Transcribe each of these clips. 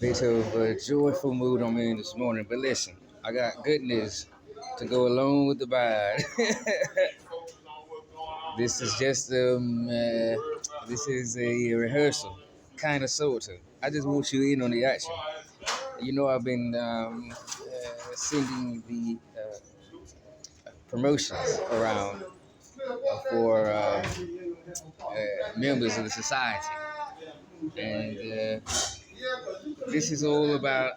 Bit of a joyful mood I'm in this morning. But listen, I got good news to go along with the bad. This is just this is a rehearsal, kind of sort of. I just want you in on the action. You know, I've been sending the promotions around for members of the society, and this is all about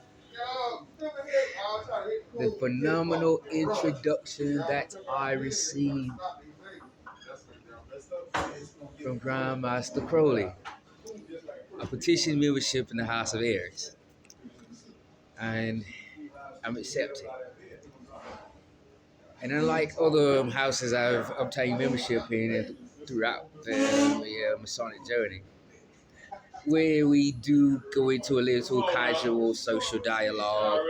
the phenomenal introduction that I received from Grandmaster Crowley. I petitioned membership in the House of Aries, and I'm accepted. And unlike other houses I've obtained membership in and throughout the Masonic journey, where we do go into a little casual social dialogue,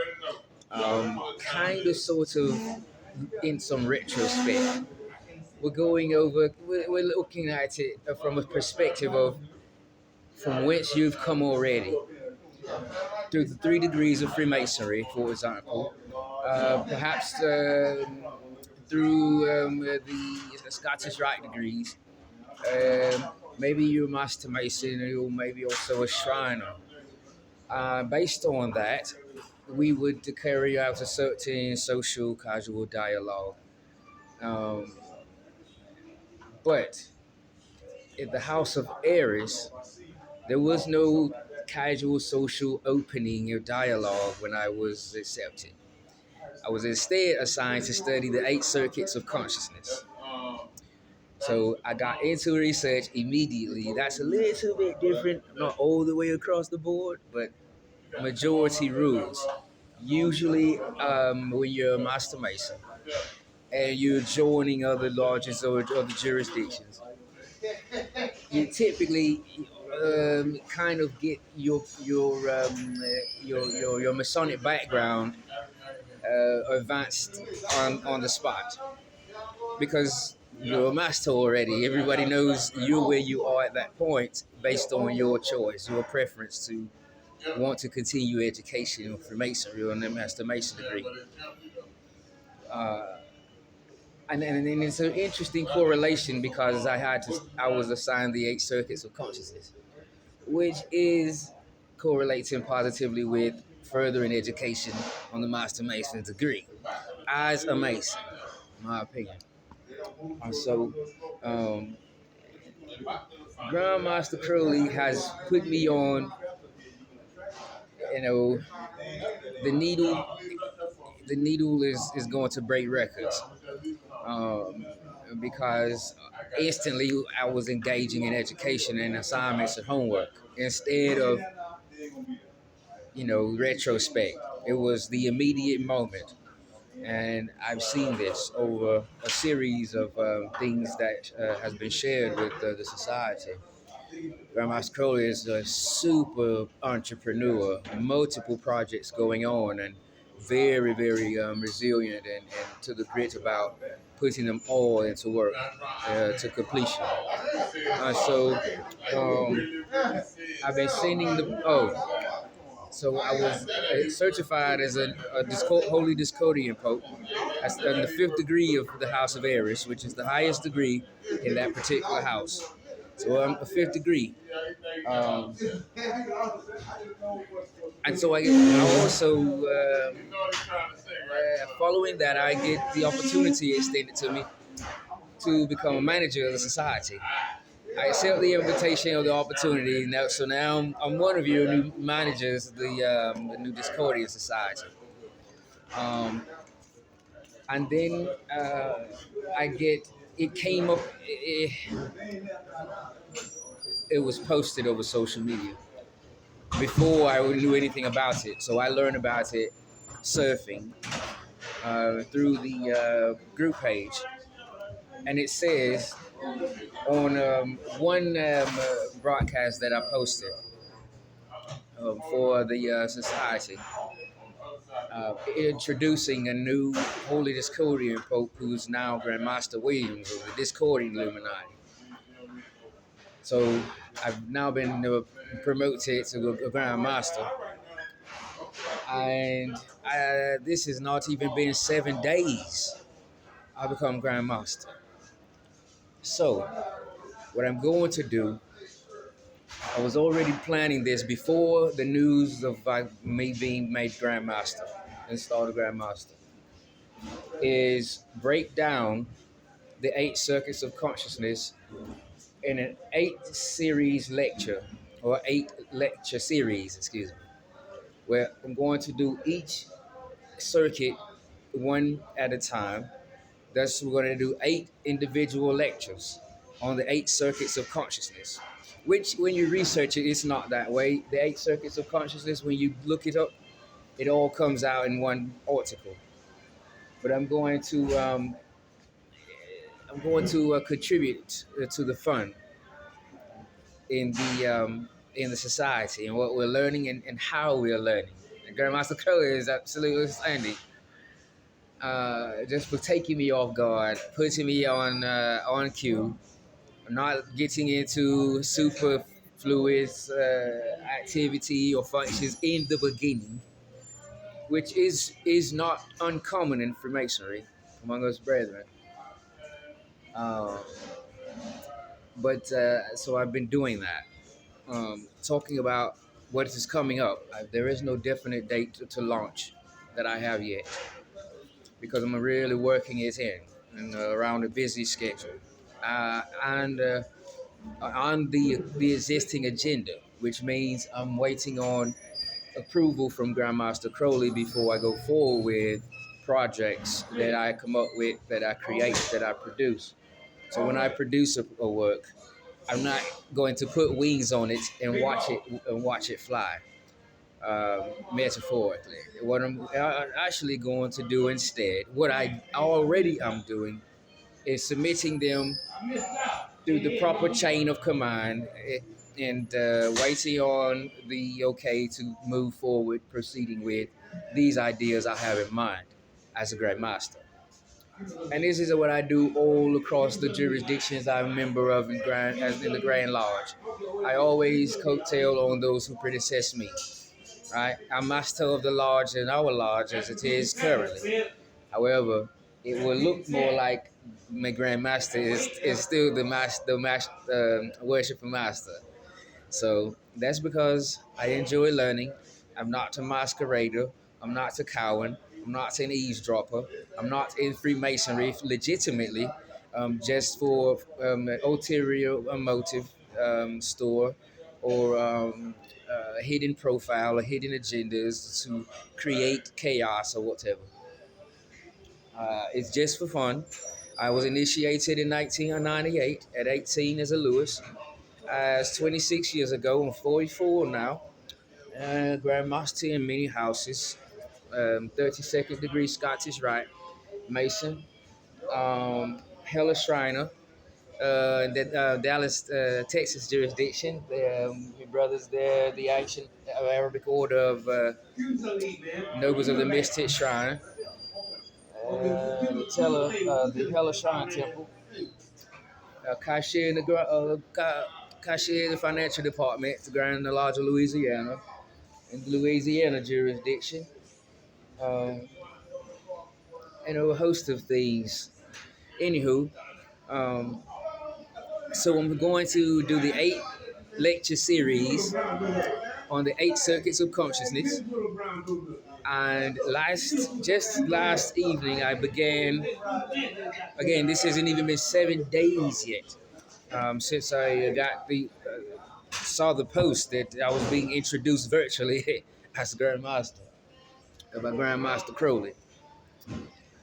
kind of sort of in some retrospect. We're looking at it from a perspective of from whence you've come already, through the 3 degrees of Freemasonry, for example, perhaps through the Scottish Rite degrees, maybe you're a Master Mason or maybe also a Shriner. Based on that, we would carry out a certain social casual dialogue. Um, but in the House of Aries, there was no casual social opening or dialogue when I was accepted. I was instead assigned to study the 8 circuits of consciousness. So I got into research immediately. That's a little bit different, not all the way across the board, but majority rules. Usually, when you're a Master Mason and you're joining other lodges or other jurisdictions, you typically kind of get your Masonic background advanced on the spot because you're a master already. Everybody knows you're where you are at that point based on your choice, your preference to want to continue education for masonry or a Master Mason degree. Uh, and it's an interesting correlation because I was assigned the 8 circuits of consciousness, which is correlating positively with furthering education on the Master Mason degree as a Mason, in my opinion. And so, Grandmaster Crowley has put me on, you know, the needle. The needle is going to break records um, because instantly I was engaging in education and assignments and homework instead of retrospect. It was the immediate moment. And I've seen this over a series of things that has been shared with the society. Grandmaster Crowley is a super entrepreneur, multiple projects going on, and very, very resilient and to the grit about putting them all into work to completion. So I've been sending so I was certified as a holy Discordian Pope. That's in the 5th degree of the House of Aries, which is the highest degree in that particular house. So I'm a 5th degree. And so I also, following that, I get the opportunity extended to me to become a manager of the society. I accept the invitation of the opportunity. Now I'm one of your new managers of the new Discordian Society. And then it came up, it was posted over social media before I knew anything about it. So I learned about it surfing through the group page. And it says on one broadcast that I posted for the society, introducing a new Holy Discordian Pope who's now Grandmaster Williams of the Discordian Illuminati. So I've now been promoted to a Grandmaster, And this has not even been 7 days. I become Grand Master. So, what I'm going to do, I was already planning this before the news of me being made Grand Master, installed Grand Master, is break down the 8 circuits of consciousness in an 8 series lecture, or 8 lecture series, excuse me, where I'm going to do each circuit one at a time. Thus, we're going to do 8 individual lectures on the 8 circuits of consciousness, which, when you research it, it's not that way. The 8 circuits of consciousness, when you look it up, it all comes out in one article. But I'm going to contribute to the fund in the society and what we're learning, and how we are learning. And Grandmaster Curry is absolutely outstanding. Just for taking me off guard, putting me on cue, not getting into superfluous activity or functions in the beginning, which is not uncommon in Freemasonry among us brethren. Um, but so I've been doing that, talking about what is coming up. There is no definite date to launch that I have yet, because I'm really working it in and around a busy schedule, and on the existing agenda, which means I'm waiting on approval from Grandmaster Crowley before I go forward with projects that I come up with, that I create, that I produce. So when I produce a work, I'm not going to put wings on it and watch it fly. Metaphorically, what I'm actually going to do instead, what I already am doing, is submitting them through the proper chain of command, and waiting on the okay to move forward, proceeding with these ideas I have in mind as a Grand Master. And this is what I do all across the jurisdictions I'm a member of in the Grand Lodge. I always coattail on those who predecessed me. Right? I'm master of the lodge and our lodge as it is currently. However, it will look more like my Grand Master is still the worshipper master. So that's because I enjoy learning. I'm not a masquerader. I'm not a Cowan. I'm not an eavesdropper. I'm not in Freemasonry legitimately, just for an ulterior motive, store, or hidden profile or hidden agendas to create chaos or whatever. It's just for fun. I was initiated in 1998 at 18 as a Lewis. As 26 years ago, I'm 44 now. Grandmaster in many houses, 32nd degree Scottish Rite, Mason, Hella Shriner, the Dallas, Texas jurisdiction. My brothers there, the ancient Arabic order of nobles of the Mystic Shrine, the Hella Shrine Temple, cashier in cashier in the financial department, the Grand Lodge of Louisiana, in the Louisiana jurisdiction, um, and a host of things. Anywho, um, so I'm going to do the 8 lecture series on the 8 circuits of consciousness. And last evening, I began. Again, this hasn't even been 7 days yet, since I saw the post that I was being introduced virtually as Grandmaster by Grandmaster Crowley.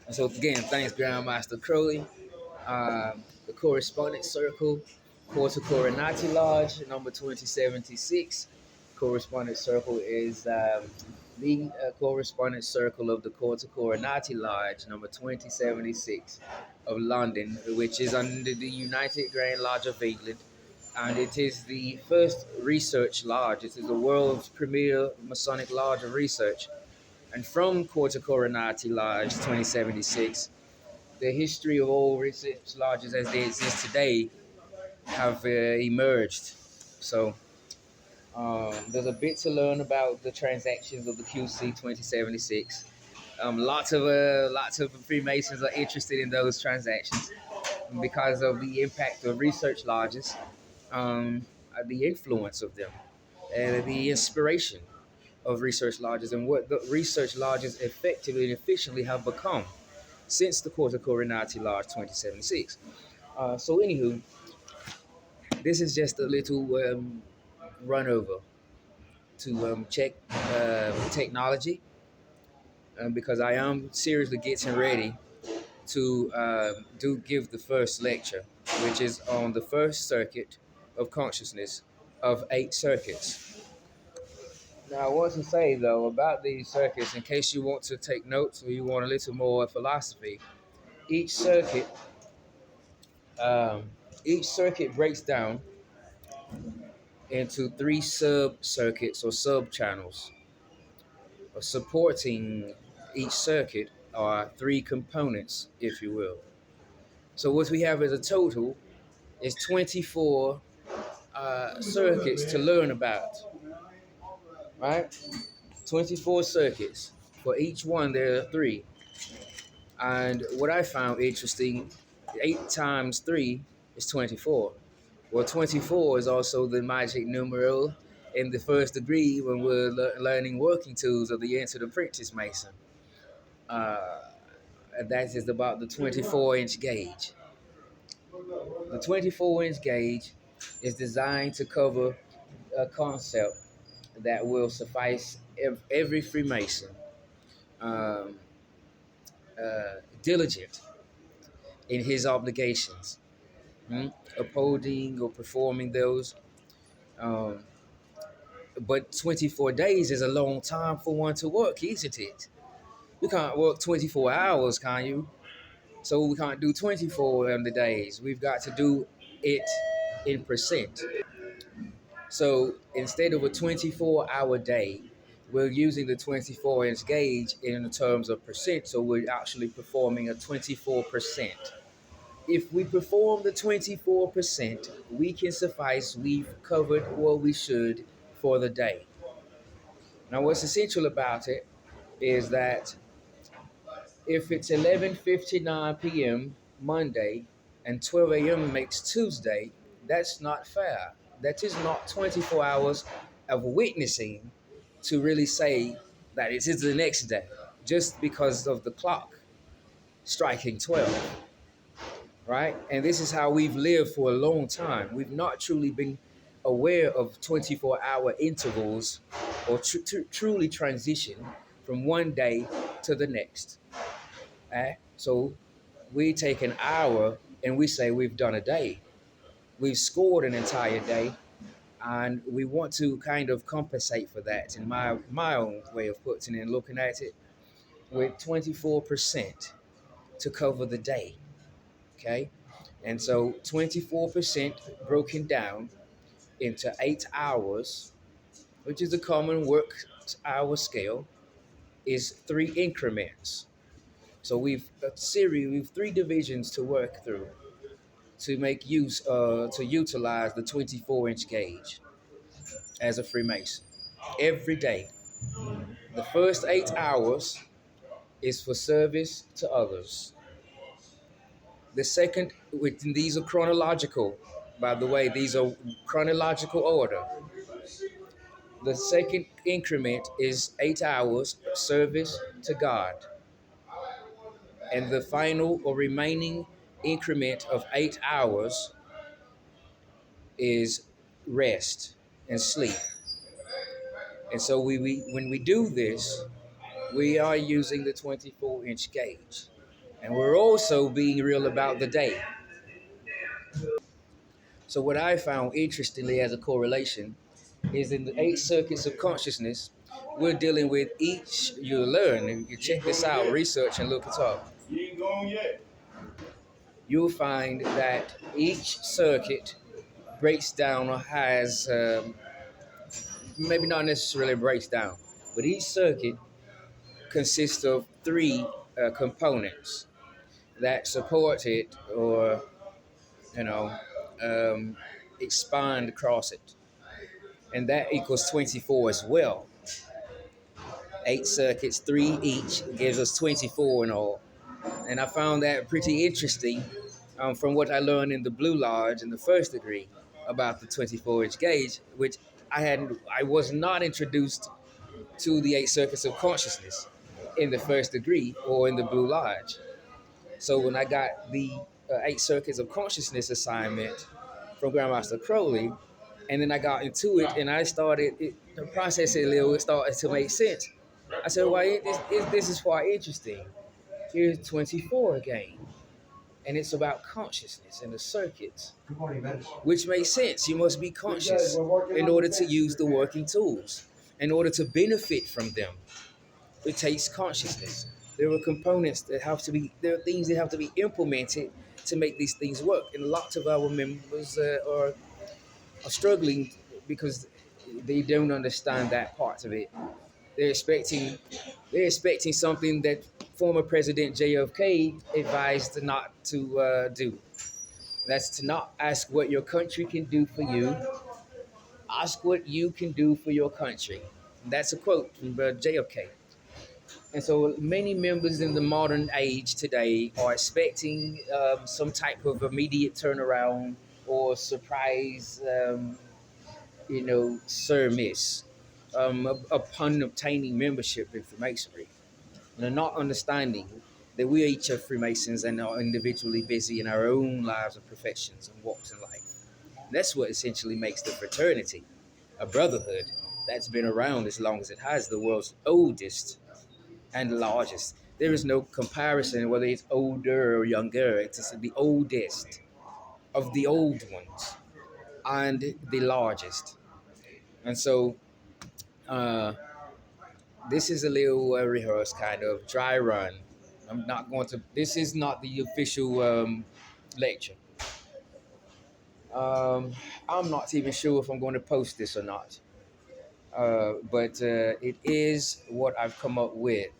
And so again, thanks Grandmaster Crowley. The Correspondence Circle, Quarter Coronati Lodge, number 2076. Correspondence Circle is the Correspondence Circle of the Quarter Coronati Lodge, number 2076 of London, which is under the United Grand Lodge of England. And it is the first research lodge. It is the world's premier Masonic lodge of research. And from Quarter Coronati Lodge 2076, the history of all research lodges as they exist today have emerged. So There's a bit to learn about the transactions of the QC 2076. Lots of Freemasons are interested in those transactions because of the impact of research lodges, the influence of them, and the inspiration of research lodges, and what the research lodges effectively and efficiently have become since the Corte Coronati Lodge 2076. Anywho, this is just a little run over to check technology, because I am seriously getting ready to do give the first lecture, which is on the first circuit of consciousness of 8 circuits. Now, I want to say though about these circuits, in case you want to take notes or you want a little more philosophy, each circuit, um, each circuit breaks down into 3 sub circuits or sub channels. Supporting each circuit are 3 components, if you will. So what we have as a total is 24 circuits to learn about, right? 24 circuits. For each one, there are 3. And what I found interesting, 8 times 3 is 24. Well, 24 is also the magic numeral in the first degree when we're learning working tools of the Entered Apprentice Mason. Uh, and that is about the 24-inch gauge. The 24-inch gauge is designed to cover a concept that will suffice every Freemason, um, diligent in his obligations, upholding or performing those. Um, but 24 days is a long time for one to work, isn't it? You can't work 24 hours, can you? So we can't do 24 on the days. We've got to do it in percent. So instead of a 24-hour day, we're using the 24-inch gauge in terms of percent. So we're actually performing a 24%. If we perform the 24%, we can suffice. We've covered what we should for the day. Now, what's essential about it is that if it's 11:59 p.m. Monday and 12 a.m. makes Tuesday, that's not fair. That is not 24 hours of witnessing to really say that it is the next day, just because of the clock striking 12, right? And this is how we've lived for a long time. We've not truly been aware of 24-hour intervals or truly transition from one day to the next. So we take an hour and we say we've done a day. We've scored an entire day, and we want to kind of compensate for that, in my own way of putting it and looking at it, with 24% to cover the day. Okay? And so 24% broken down into 8 hours, which is the common work hour scale, is 3 increments. So we've 3 divisions to work through to make use to utilize the 24-inch gauge as a Freemason every day. The first 8 hours is for service to others. The second, these are chronological, by the way, these are chronological order. The second increment is 8 hours service to God. And the final or remaining increment of 8 hours is rest and sleep. And so when we do this, we are using the 24-inch gauge. And we're also being real about the day. So what I found interestingly as a correlation is in the 8 circuits of consciousness, we're dealing with each, you learn, and you check this out, research and look it up. You ain't gone yet. You'll find that each circuit breaks down or has, maybe not necessarily breaks down, but each circuit consists of 3 components that support it or, you know, expand across it. and that equals 24 as well. 8 circuits, 3 each, gives us 24 in all. And I found that pretty interesting from what I learned in the Blue Lodge in the first degree about the 24-inch gauge, which I was not introduced to the 8 circuits of consciousness in the first degree or in the Blue Lodge. So when I got the 8 circuits of consciousness assignment from Grandmaster Crowley, and then I got into it and I started the process a little, it started to make sense. I said, well, this is quite interesting. Here's 24 again. And it's about consciousness and the circuits, which makes sense. You must be conscious in order to use the working tools, in order to benefit from them. It takes consciousness. There are components that have to be, there are things that have to be implemented to make these things work. And lots of our members are struggling because they don't understand that part of it. They're expecting something that former President JFK advised not to do. That's to not ask what your country can do for you. Ask what you can do for your country. That's a quote from JFK. And so many members in the modern age today are expecting some type of immediate turnaround or surprise, service upon obtaining membership in Freemasonry. And they're not understanding that we each are Freemasons and are individually busy in our own lives and professions and walks in life. And that's what essentially makes the fraternity a brotherhood that's been around as long as it has, the world's oldest and largest. There is no comparison whether it's older or younger. It's the oldest of the old ones and the largest. And so this is a little rehearsed kind of dry run. I'm not going to, this is not the official lecture. I'm not even sure if I'm going to post this or not. But it is what I've come up with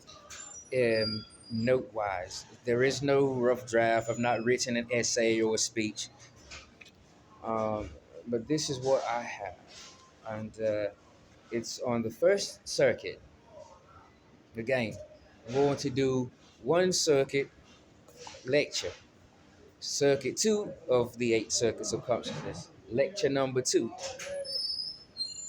note-wise. There is no rough draft. I've not written an essay or a speech. But this is what I have. And it's on the first circuit. Again, I'm going to do one circuit lecture. Circuit 2 of the 8 circuits of consciousness. Lecture number 2.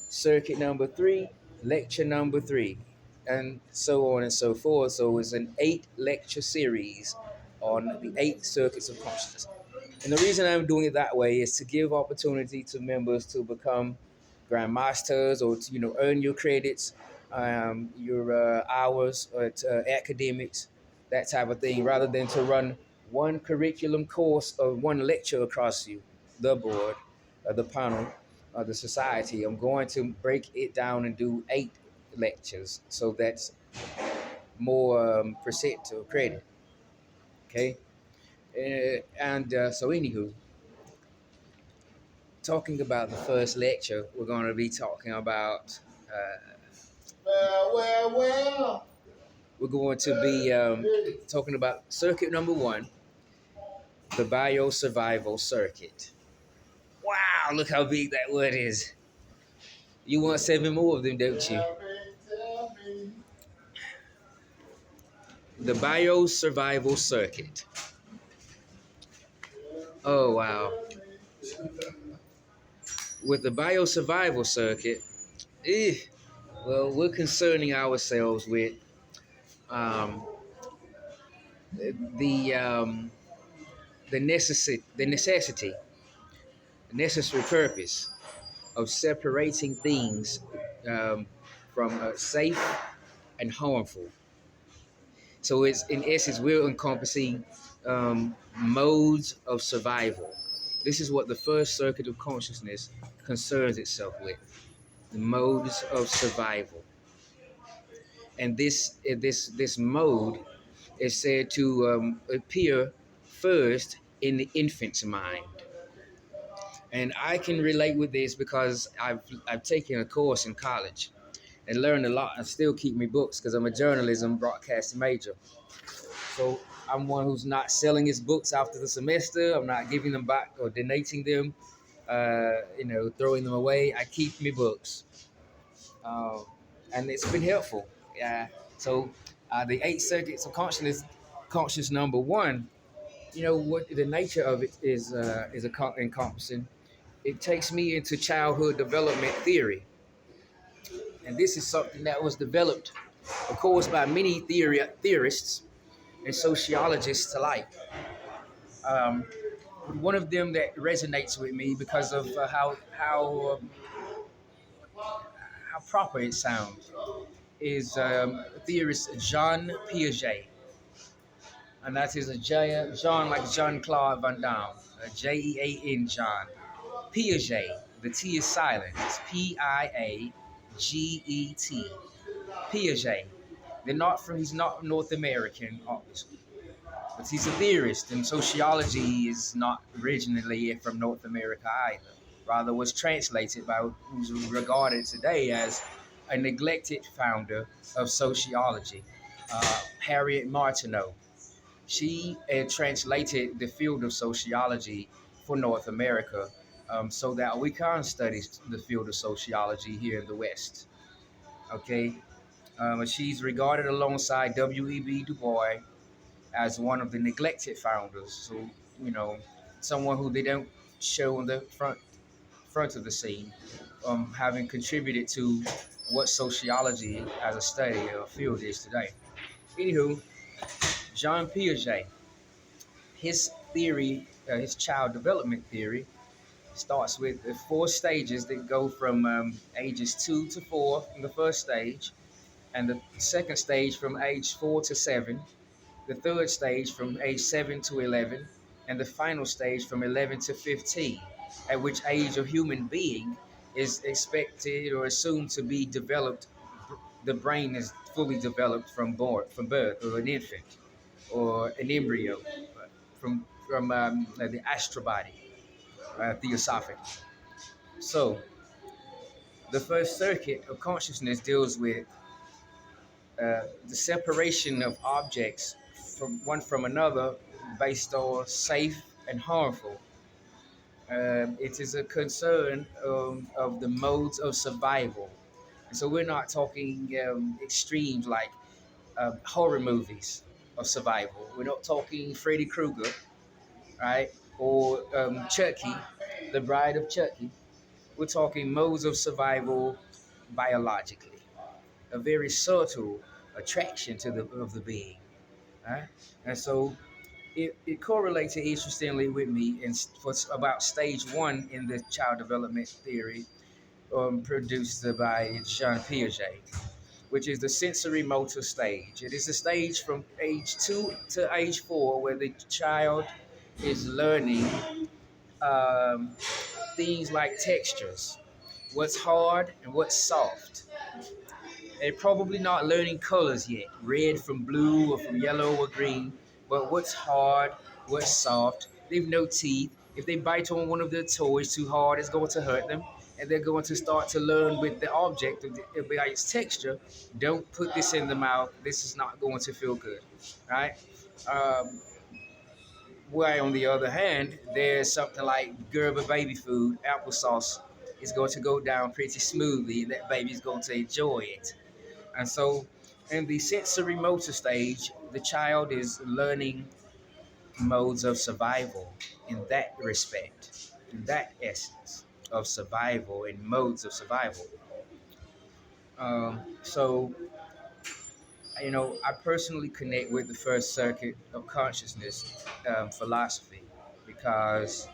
Circuit number 3. Lecture number 3. And so on and so forth. So it's an 8 lecture series on the 8 circuits of consciousness. And the reason I'm doing it that way is to give opportunity to members to become grandmasters or to, earn your credits, your hours at academics, that type of thing, rather than to run one curriculum course or one lecture across you, the board, the panel, the society. I'm going to break it down and do 8 lectures, so that's more percent or credit. Okay, so anywho, talking about the first lecture, we're going to be talking about. We're going to be talking about circuit number 1, the biosurvival circuit. Wow, look how big that word is. You want 7 more of them, don't you? The biosurvival circuit. Oh, wow. With the biosurvival circuit, well, we're concerning ourselves with the necessary purpose of separating things from safe and harmful. So it's in essence we're encompassing modes of survival. This is what the first circuit of consciousness concerns itself with: the modes of survival. And this mode is said to appear first in the infant's mind. And I can relate with this because I've taken a course in college and learned a lot and still keep me books because I'm a journalism broadcasting major. So I'm one who's not selling his books after the semester. I'm not giving them back or donating them. throwing them away. I keep my books, um, and it's been helpful. Yeah. So the eight circuits of conscious number one. You know what the nature of it is encompassing. It takes me into childhood development theory, and this is something that was developed, of course, by many theorists and sociologists alike. Um, One of them that resonates with me because of how proper it sounds is theorist Jean Piaget, and that is a Jean like Jean Claude Van Damme, Jean John Piaget. The T is silent. It's Piaget. Piaget. He's not North American, obviously, but he's a theorist, and sociology is not originally from North America either. Rather, was translated by who's regarded today as a neglected founder of sociology, Harriet Martineau. She translated the field of sociology for North America, so that we can study the field of sociology here in the West. Okay, she's regarded alongside W.E.B. Du Bois as one of the neglected founders. So, you know, someone who they don't show on the front of the scene, having contributed to what sociology as a study or field is today. Anywho, Jean Piaget, his theory, his child development theory, starts with the four stages that go from ages 2 to 4 in the first stage, and the second stage from age 4 to 7, the third stage from age 7 to 11, and the final stage from 11 to 15, at which age a human being is expected or assumed to be developed. The brain is fully developed from birth, or an infant, or an embryo, from the astral body, theosophically. So, the first circuit of consciousness deals with the separation of objects from another based on safe and harmful. It is a concern of the modes of survival. And so we're not talking extremes like horror movies of survival. We're not talking Freddy Krueger, right? Or Chucky, the Bride of Chucky. We're talking modes of survival biologically, a very subtle attraction to the being. Right? And so it correlates interestingly with me for about stage one in the child development theory, produced by Jean Piaget, which is the sensory motor stage. It is a stage from age 2 to age 4 where the child is learning um, things like textures, what's hard and what's soft. They're probably not learning colors yet, red from blue or from yellow or green, but what's hard, what's soft. They've no teeth. If they bite on one of their toys too hard, it's going to hurt them. And they're going to start to learn with the object by its texture. Don't put this in the mouth. This is not going to feel good, right? Um, Where on the other hand, there's something like Gerber baby food, applesauce. It's going to go down pretty smoothly, and that baby's going to enjoy it. And so, in the sensory motor stage, the child is learning modes of survival in that respect, in that essence of survival and modes of survival. So, I personally connect with the first circuit of consciousness philosophy because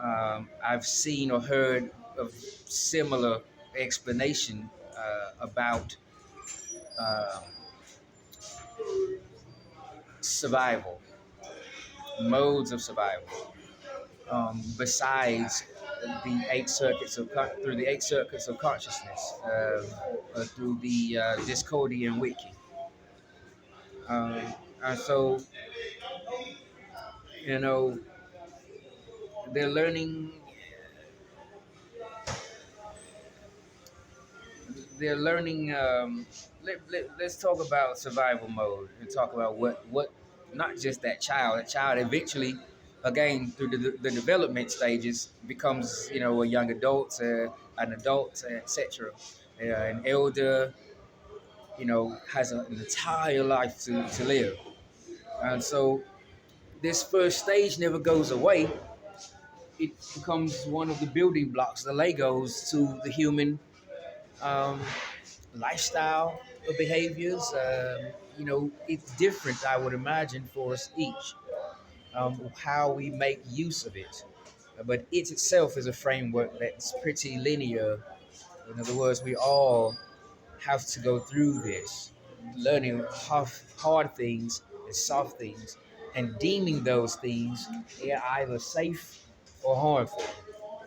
I've seen or heard of similar explanation about uh, survival, modes of survival, besides the through the 8 circuits of consciousness, through the Discordian wiki. Um, and so, you know, they're learning. They're learning. Let's talk about survival mode and talk about what not just that child. A child eventually again through the development stages becomes a young adult, an adult, etc. An elder, has an entire life to live, and so this first stage never goes away. It becomes one of the building blocks, the Legos to the human um, lifestyle behaviors. It's different, I would imagine, for us each, how we make use of it. But it itself is a framework that's pretty linear. In other words, we all have to go through this, learning hard things and soft things, and deeming those things either safe or harmful.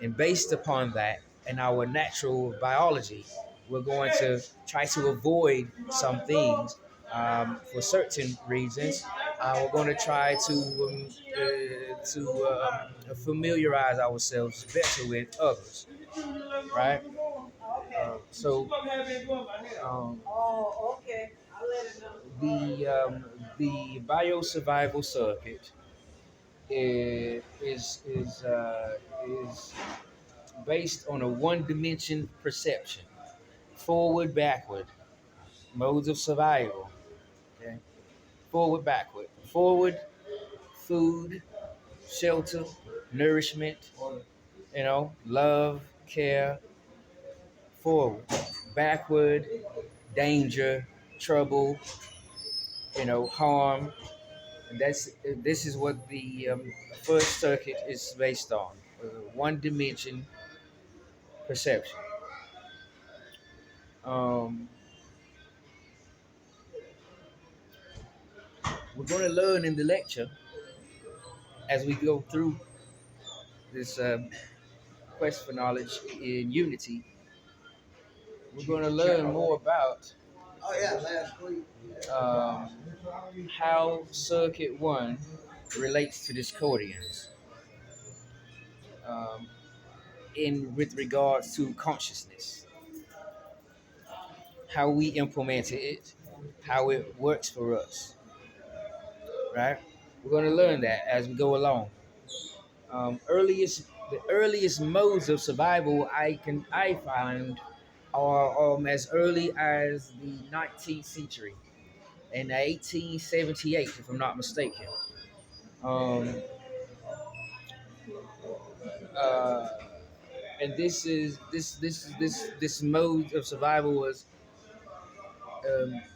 And based upon that and our natural biology, we're going to try to avoid some things for certain reasons. We're going to try to familiarize ourselves better with others, right? So the biosurvival circuit is based on a one dimension perception, forward backward modes of survival. Okay, forward backward, forward food, shelter, nourishment, love, care. Forward, backward, danger, trouble, harm. And this is what the first circuit is based on, one dimension perception. Um, we're going to learn in the lecture as we go through this quest for knowledge in unity. We're going to learn more about um, how circuit one relates to discordians, um, in with regards to consciousness, how we implemented it, how it works for us, right? We're going to learn that as we go along. The earliest modes of survival I find are as early as the 19th century, in 1878, if I'm not mistaken. Um, uh, and this mode of survival was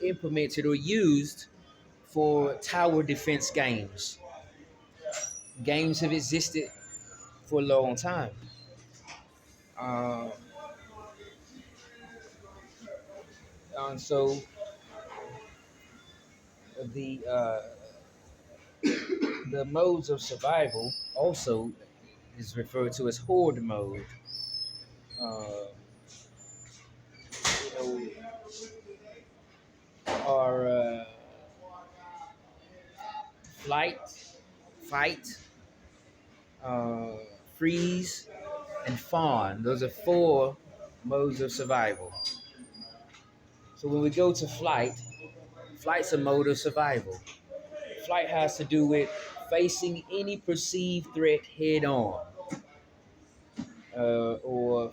implemented or used for tower defense games. Games have existed for a long time. Uh, and so the uh, the modes of survival also is referred to as horde mode. Uh, you are flight, fight, uh, freeze, and fawn. Those are four modes of survival. So when we go to flight, flight's a mode of survival. Flight has to do with facing any perceived threat head on, or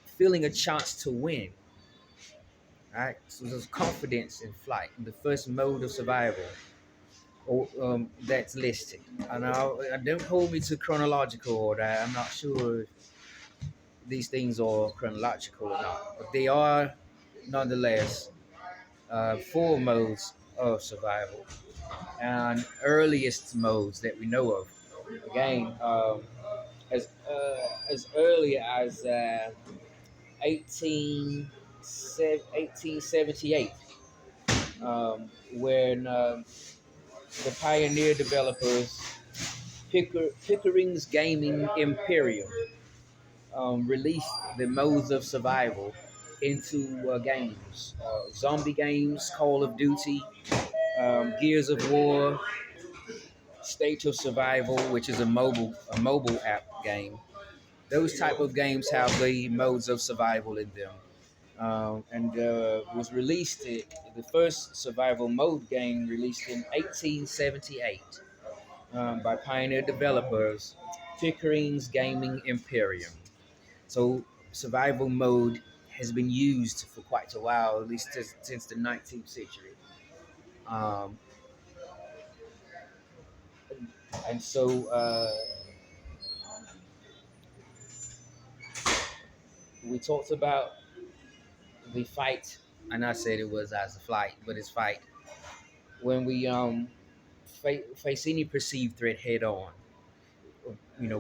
feeling a chance to win. Right? So there's confidence in flight, the first mode of survival, or that's listed. And don't hold me to chronological order. I'm not sure if these things are chronological or not, but they are nonetheless four modes of survival and earliest modes that we know of. Again, as early as 18, 1878, when the pioneer developers Pickering's Gaming Imperium released the modes of survival into games, zombie games, Call of Duty, Gears of War, State of Survival, which is a mobile app game. Those type of games have the modes of survival in them, and was released. The first survival mode game released in 1878. by pioneer developers, Pickering's Gaming Imperium. So survival mode has been used for quite a while, at least since the 19th century. Um, and so we talked about the fight, and I said it was as a flight, but it's fight. When we face any perceived threat head on,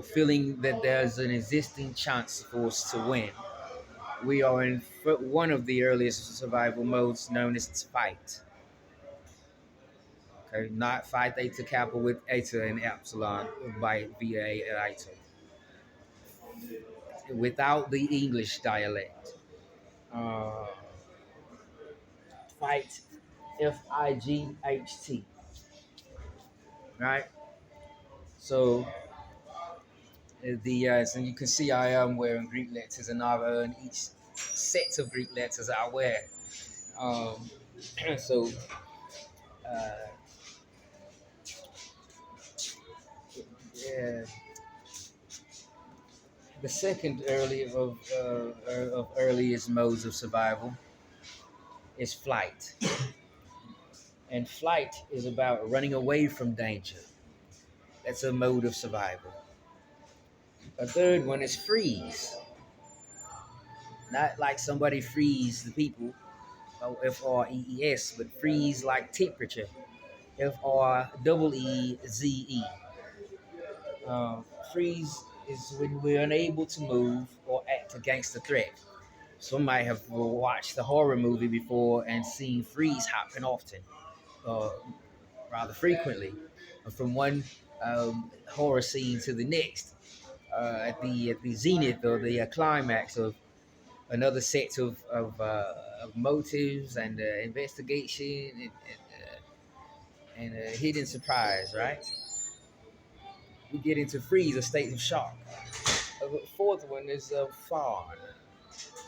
feeling that there's an existing chance for us to win. We are in one of the earliest survival modes known as fight. Okay, not phi theta kappa with eta and epsilon by VA and eta. Without the English dialect. Uh, Fight, FIGHT. Right? So so you can see I am wearing Greek letters, and I earn each set of Greek letters I wear. Um, so uh, yeah, the second of earliest modes of survival is flight, and flight is about running away from danger. That's a mode of survival. A third one is freeze, not like somebody freeze the people, FREES, but freeze like temperature, FREEZE. Um, Freeze is when we're unable to move or act against a threat. Some might have watched the horror movie before and seen freeze happen often, uh, rather frequently, from one horror scene to the next. At the zenith or the climax of another set of motives and investigation and hidden surprise, right? We get into freeze, a state of shock. The fourth one is fawn,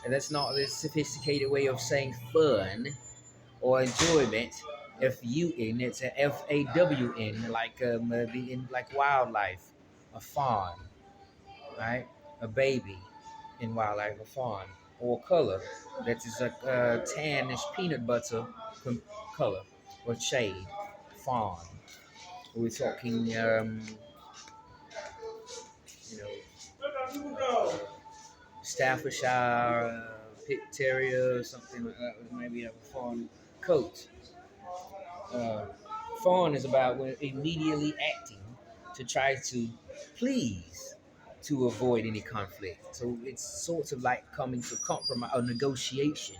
and that's not the sophisticated way of saying fun or enjoyment. FUN, it's a FAWN, like wildlife, a fawn, right? A baby in wildlife, a fawn, or color that is a tannish peanut butter color or shade, fawn. We're talking, you know, Staffordshire, Pit Terrier, something like that, maybe have a fawn coat. Uh, Fawn is about when immediately acting to try to please to avoid any conflict. So it's sort of like coming to compromise or negotiation.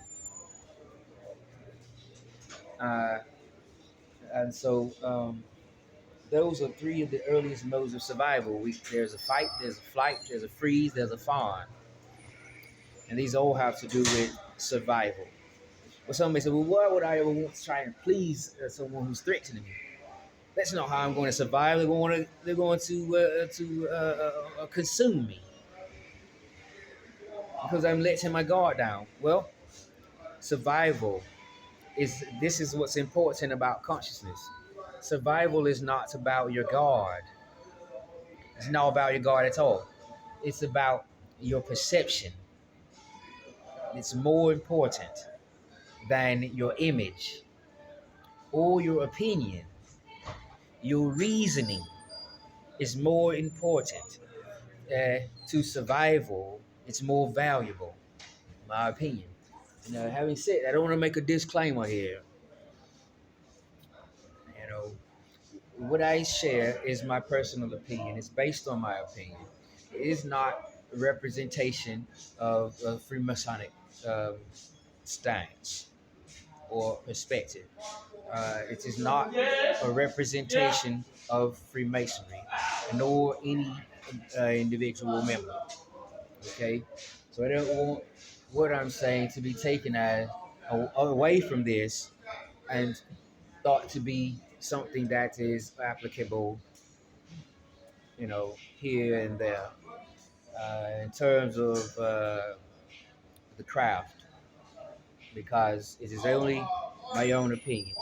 Uh, and so those are three of the earliest modes of survival. There's a fight, there's a flight, there's a freeze, there's a fawn. And these all have to do with survival. But some may say, well, why would I ever want to try and please someone who's threatening me? That's not how I'm going to survive. They're going to consume me because I'm letting my guard down. Well, survival is what's important about consciousness. Survival is not about your guard. It's not about your guard at all. It's about your perception. It's more important than your image or your opinion. Your reasoning is more important to survival. It's more valuable, in my opinion. Having said that, I don't want to make a disclaimer here. You know, what I share is my personal opinion. It's based on my opinion. It is not a representation of a Freemasonic um, stance or perspective. It is not a representation of Freemasonry, nor any individual member. Okay, so I don't want what I'm saying to be taken as away from this and thought to be something that is applicable, here and there, in terms of the craft, because it is only my own opinion.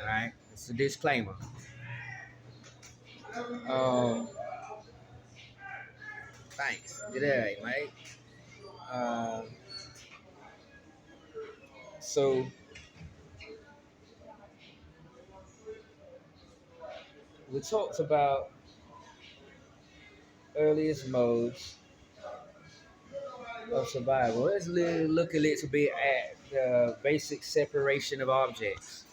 All right, it's a disclaimer. Um, Thanks. Good day, mate. Um, so we talked about earliest modes of survival. Let's look a little bit at the basic separation of objects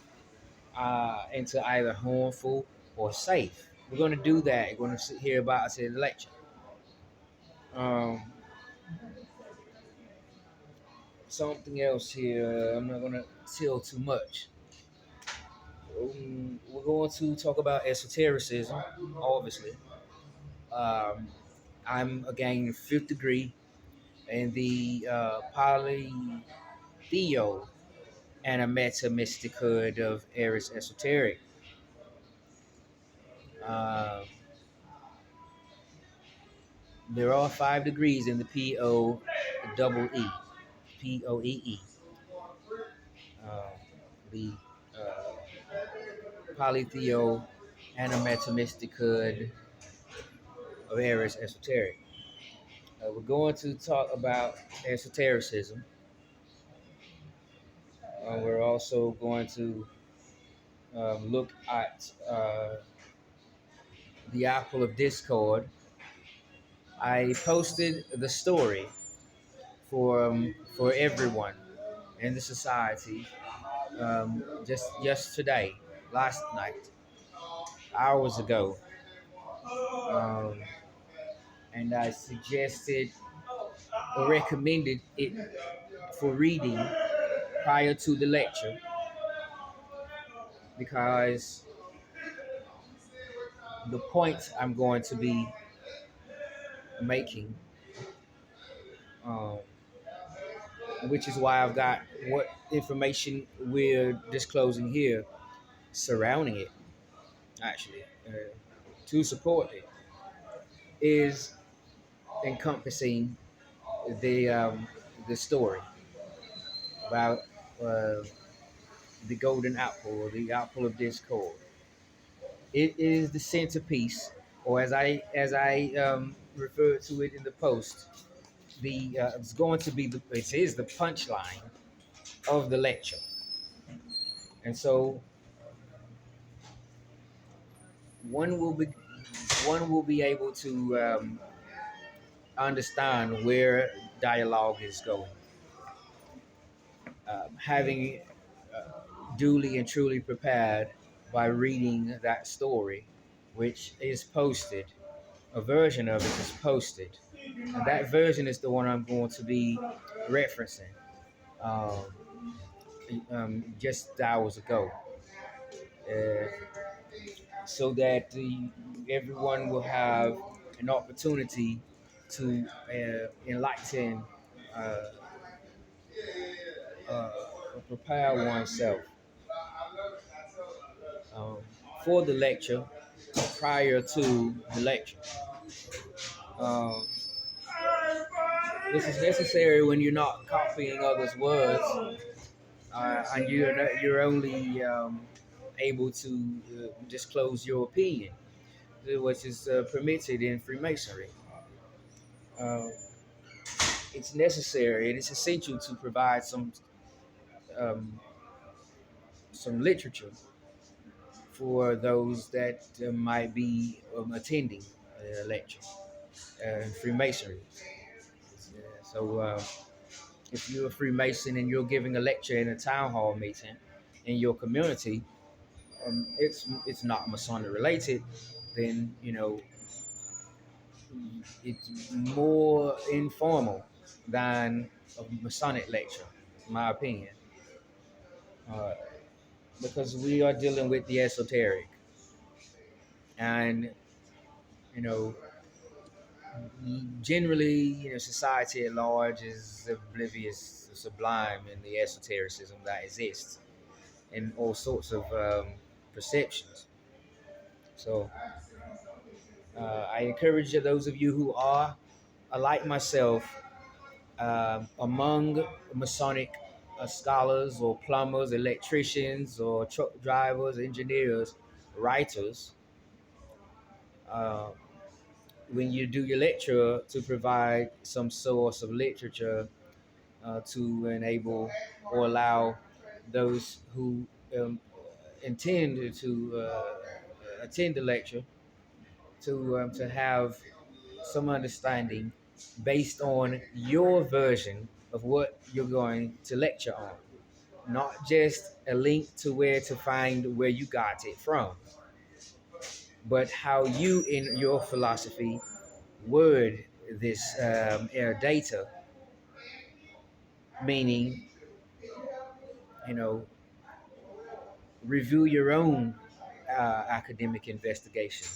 into either harmful or safe. We're going to do that. We're going to hear about it in the lecture. Um, Something else here. I'm not going to tell too much. We're going to talk about esotericism, obviously. Um, I'm again fifth degree in the polytheo and a meta-mystichood of Aries esoteric. Uh, there are 5 degrees in the Poee, uh, the polytheo and a meta-mystichood of Aries esoteric. We're going to talk about esotericism. We're also going to look at the apple of discord. I posted the story for everyone in the society just yesterday, last night, hours ago, um, and I suggested or recommended it for reading prior to the lecture because the points I'm going to be making, um, which is why I've got what information we're disclosing here surrounding it, actually, to support it, is encompassing the um, the story about uh, the golden apple or the apple of discord. It is the centerpiece, or as I refer to it in the post, it's going to be it is the punchline of the lecture, and so one will be one will be able to understand where dialogue is going, having duly and truly prepared by reading that story, which is posted. A version of it is posted, and that version is the one I'm going to be referencing um, just hours ago, uh, so that everyone will have an opportunity to enlighten, uh, uh, prepare oneself um, for the lecture prior to the lecture. Um, this is necessary when you're not copying others' words, and you're only able to disclose your opinion, which is permitted in Freemasonry. Uh, it's necessary and it's essential to provide um, some literature for those that might be attending a lecture in Freemasonry. So if you're a Freemason and you're giving a lecture in a town hall meeting in your community, it's not Masonic related, then it's more informal than a Masonic lecture, in my opinion, uh, because we are dealing with the esoteric, and you know, generally, society at large is oblivious, sublime in the esotericism that exists in all sorts of perceptions. So I encourage those of you who are, like myself, among Masonic scholars or plumbers, electricians, or truck drivers, engineers, writers, Uh, when you do your lecture, to provide some source of literature to enable or allow those who intend to attend the lecture to have some understanding based on your version of what you're going to lecture on, not just a link to where to find where you got it from, but how you, in your philosophy, word this data, meaning, you know, review your own academic investigation,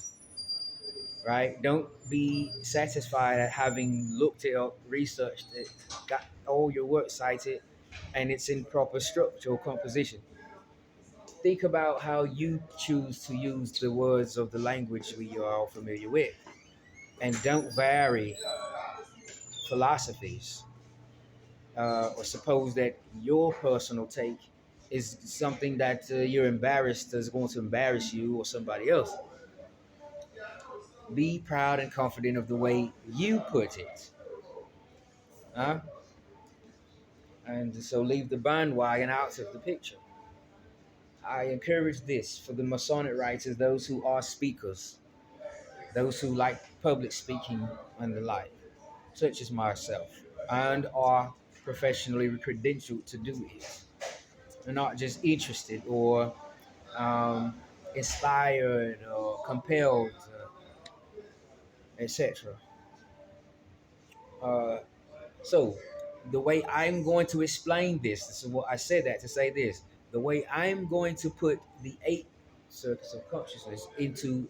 right? Don't be satisfied at having looked it up, researched it, got all your work cited, and it's in proper structural composition. Think about how you choose to use the words of the language we are all familiar with, and don't vary philosophies or suppose that your personal take is something that you're embarrassed is going to embarrass you or somebody else. Be proud and confident of the way you put it. Huh? And so leave the bandwagon out of the picture. I encourage this for the Masonic writers, those who are speakers, those who like public speaking and the like, such as myself, and are professionally credentialed to do it. They're not just interested or um, inspired or compelled, etc. Uh, so, the way I'm going to explain this is what I said that to say this. The way I'm going to put the eight circuits of consciousness into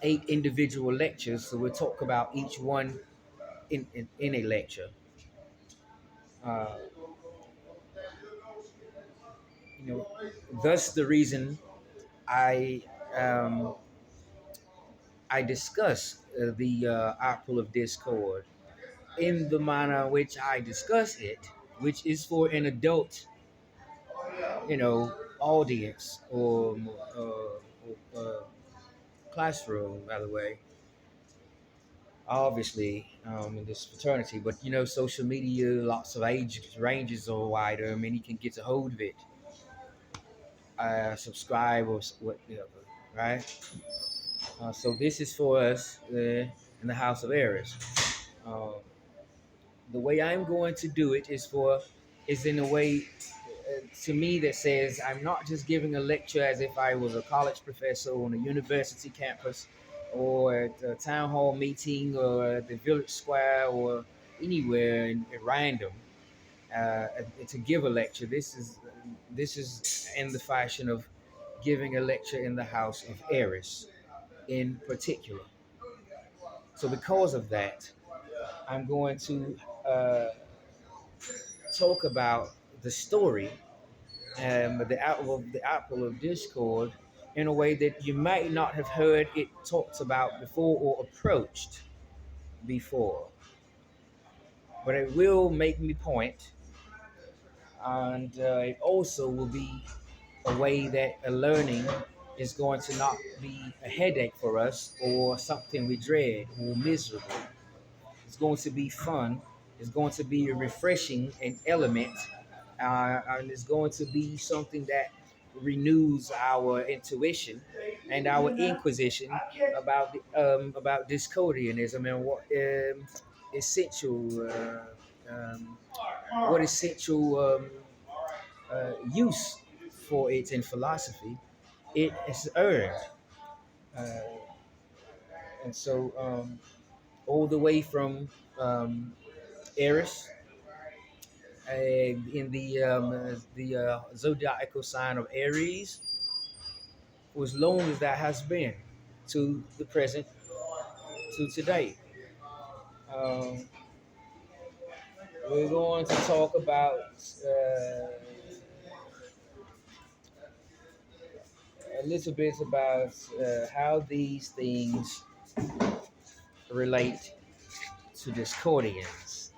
eight individual lectures, so we'll talk about each one in a lecture. Uh, you know, thus the reason I um, I discuss the apple of discord in the manner in which I discuss it, which is for an adult, audience or classroom, by the way. Obviously, in this fraternity, but social media, lots of age ranges are wider. I mean, you can get a hold of it, subscribe or whatever, right? So this is for us in the House of Errors. Um, the way I'm going to do it is in a way to me that says I'm not just giving a lecture as if I was a college professor on a university campus or at a town hall meeting or at the village square or anywhere at random to give a lecture. This is in the fashion of giving a lecture in the House of Eris in particular. So because of that, I'm going to uh, talk about the story, the apple of discord, in a way that you might not have heard it talked about before or approached before. But it will make me point, and it also will be a way that a learning is going to not be a headache for us or something we dread or miserable. It's going to be fun. It's going to be a refreshing an element, and it's going to be something that renews our intuition and our inquisition about Discordianism and essential what essential use for it in philosophy it is earned, uh, and so all the way from um, Eris in the zodiacal sign of Aries, for as long as that has been, to the present, to today. Um, we're going to talk about a little bit about how these things relate to Discordians.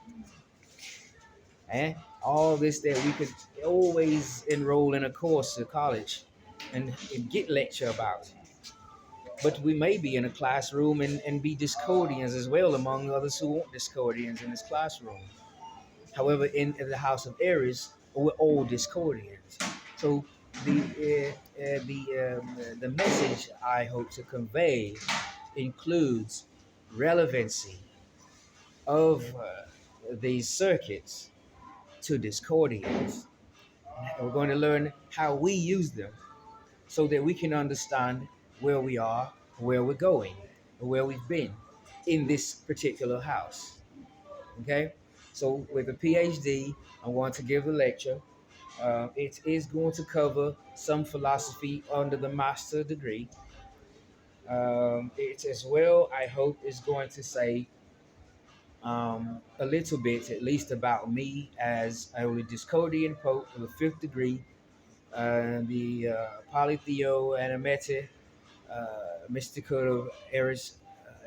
Eh? All this that we could always enroll in a course at college and get lecture about. But we may be in a classroom and be discordians as well among others who aren't discordians in this classroom. However, in the house of Aries, we're all discordians. So the message I hope to convey includes relevancy of these circuits to discordians. And we're going to learn how we use them so that we can understand where we are, where we're going, where we've been in this particular house. Okay? So, with a PhD, I want to give a lecture. It is going to cover some philosophy under the master degree. It as well, I hope, is going to say a little bit, at least, about me as a Discordian Pope of the fifth degree, the Polytheo Animete, mystical Eris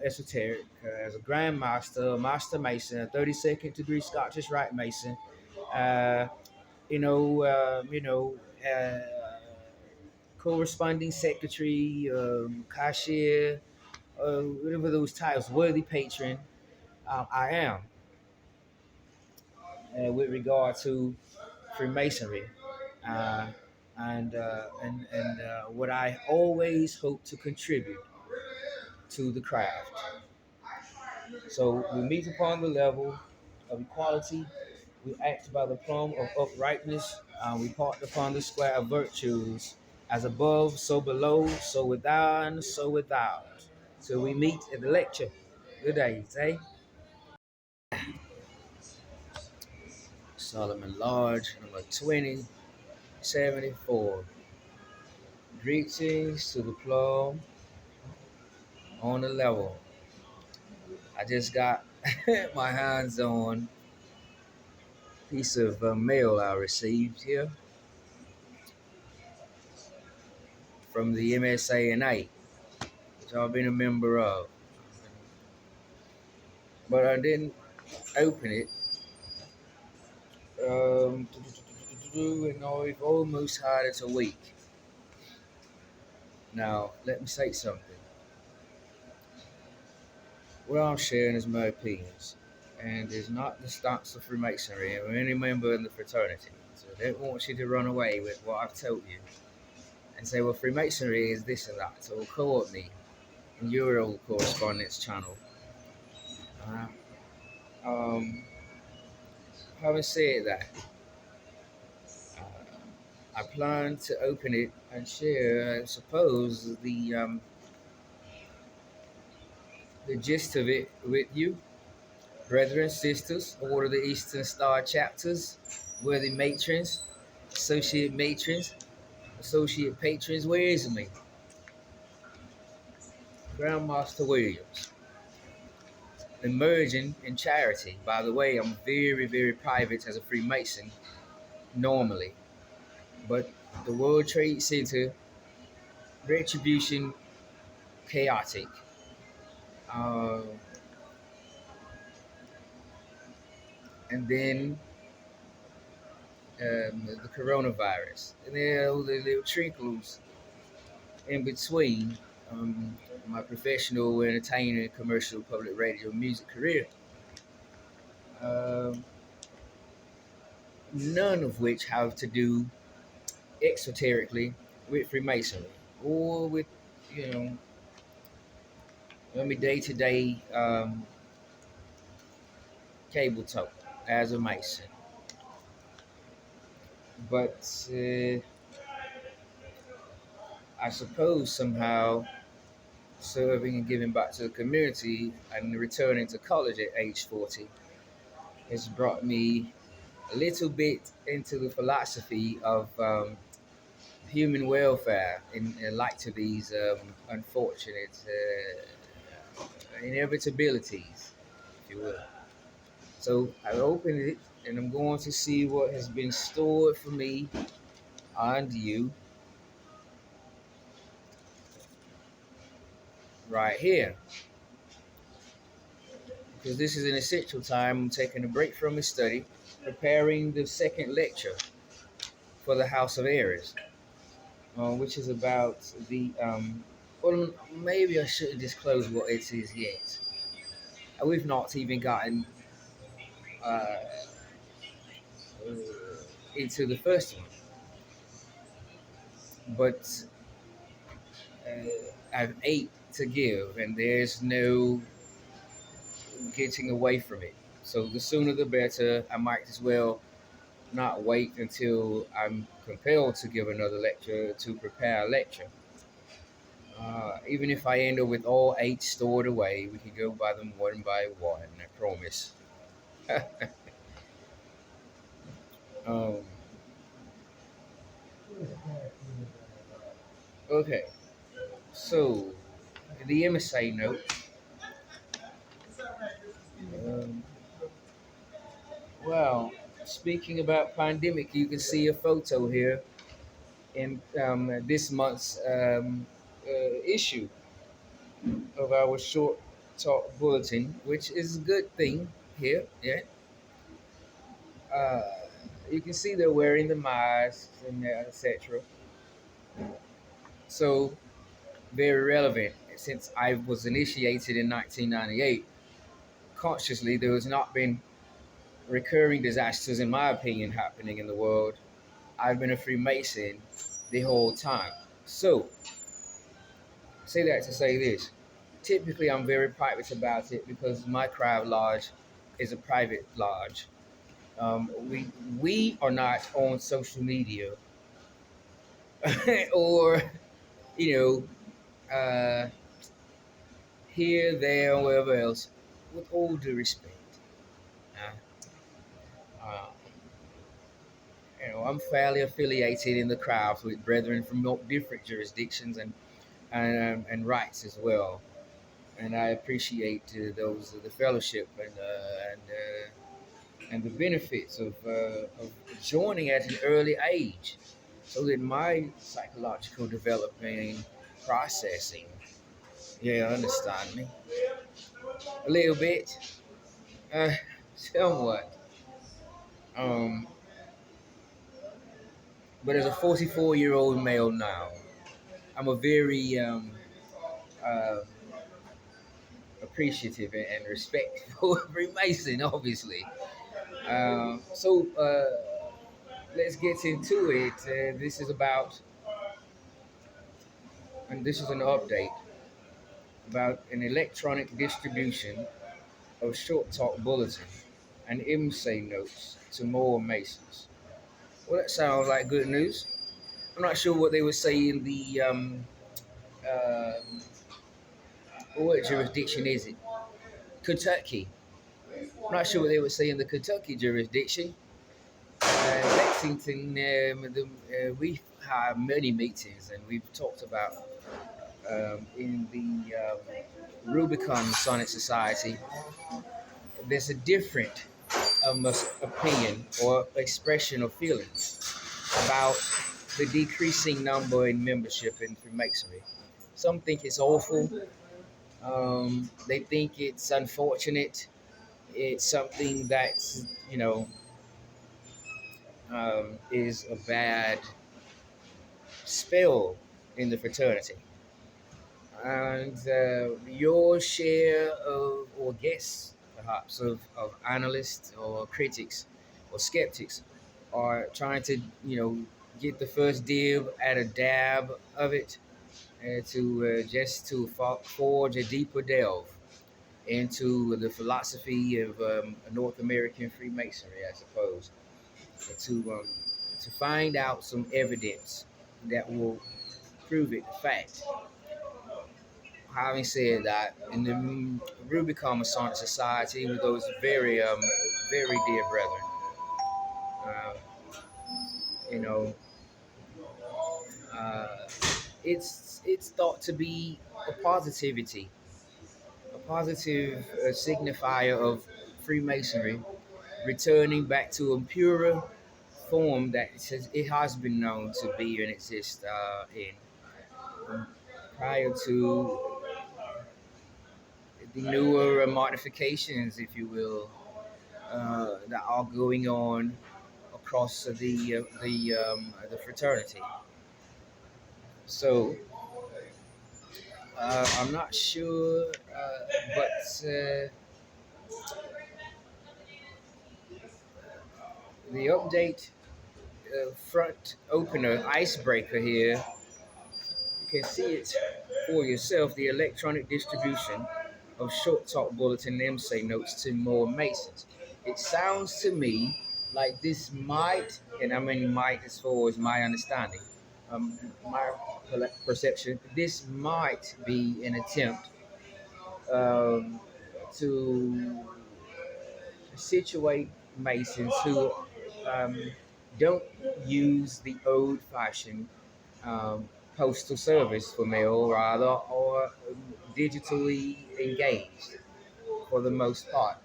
esoteric, as a Grand Master, a Master Mason, a 32nd degree Scottish Rite Mason, uh, you know, corresponding secretary, cashier, whatever those titles, worthy patron. I am with regard to Freemasonry, uh, and what I always hope to contribute to the craft. So we meet upon the level of equality. We act by the plumb of uprightness. We part upon the square of virtues, as above, so below, so within, so without. So we meet at the lecture. Good day, eh? Solomon Lodge, number 2074. Greetings to the plum on the level. I just got my hands on a piece of mail I received here from the MSA&A, which I've been a member of. But I didn't open it. And I've almost had it a week. Now, let me say something. What I'm sharing is my opinions, and is not the stance of Freemasonry or any member in the fraternity. So I don't want you to run away with what I've told you and say, well, Freemasonry is this and that, or co-op me in your old correspondence channel. Uh, um, having said that, uh, I plan to open it and share, I suppose, the gist of it with you, brethren, sisters, Order of the Eastern Star chapters, worthy matrons, associate patrons. Where is me? Grandmaster Williams. Emerging in charity. By the way, I'm very, very private as a Freemason normally, but the World Trade Center retribution chaotic. Uh, and then the coronavirus, and then all the little trickles in between my professional entertainer, commercial, public radio, music career. Um, None of which have to do exoterically with Freemasonry or with, you know, I mean, day to day cable talk as a Mason. But I suppose somehow serving and giving back to the community and returning to college at age 40 has brought me a little bit into the philosophy of human welfare in light of these unfortunate inevitabilities, if you will. So I opened it and I'm going to see what has been stored for me and you right here. Because this is an essential time. I'm taking a break from my study, preparing the second lecture for the House of Aries, which is about the Well, maybe I shouldn't disclose what it is yet. We've not even gotten uh, uh, into the first one, but I have eight to give, and there's no getting away from it. So the sooner the better. I might as well not wait until I'm compelled to give another lecture to prepare a lecture. Even if I end up with all eight stored away, we can go by them one by one. I promise. um, okay, so the MSA note. Um, well, speaking about pandemic, you can see a photo here in this month's issue of our short talk bulletin, which is a good thing here. Yeah, uh, you can see they're wearing the masks and etc. So very relevant since I was initiated in 1998. Consciously, there has not been recurring disasters, in my opinion, happening in the world. I've been a Freemason the whole time. So, say that to say this. Typically, I'm very private about it because my crowd lodge is a private lodge. We are not on social media or you know here, there, or wherever else. With all due respect, uh, uh, I'm fairly affiliated in the crowd with brethren from different jurisdictions and rights as well. And I appreciate those the fellowship and the benefits of joining at an early age, so that my psychological developing processing, yeah, understand me a little bit, uh, somewhat. Um, but as a 44-year-old male now, I'm a very uh, appreciative and respectful Freemason, obviously. So let's get into it. This is about, and this is an update about an electronic distribution of short talk bulletin and IMSA notes to more Masons. Well, that sounds like good news. I'm not sure what they would say in the uh, what jurisdiction is it? Kentucky. I'm not sure what they would say in the Kentucky jurisdiction. Lexington, we've had many meetings and we've talked about in the Rubicon Masonic Society. There's a different opinion or expression of feelings about the decreasing number in membership in Freemasonry. Some think it's awful. They think it's unfortunate. It's something that you know is a bad spell in the fraternity. And your share of, or guess perhaps, of analysts or critics or skeptics are trying to, get the first dib at a dab of it to just to forge a deeper delve into the philosophy of North American Freemasonry, I suppose, to find out some evidence that will prove it a fact. Having said that, in the Rubicon Masonic Society, with those very dear brethren, uh, you know, uh, it's thought to be a positivity, a positive signifier of Freemasonry returning back to a purer form that it has been known to be and exist in prior to the newer modifications, if you will, that are going on across the fraternity. So I'm not sure, but the update front opener icebreaker here, you can see it for yourself. The electronic distribution of short talk bulletin MSA notes to more Masons. It sounds to me like this might, and I mean might as far as my understanding, my perception, this might be an attempt um, to situate Masons who um, don't use the old-fashioned um, postal service for mail, rather, or digitally engaged for the most part.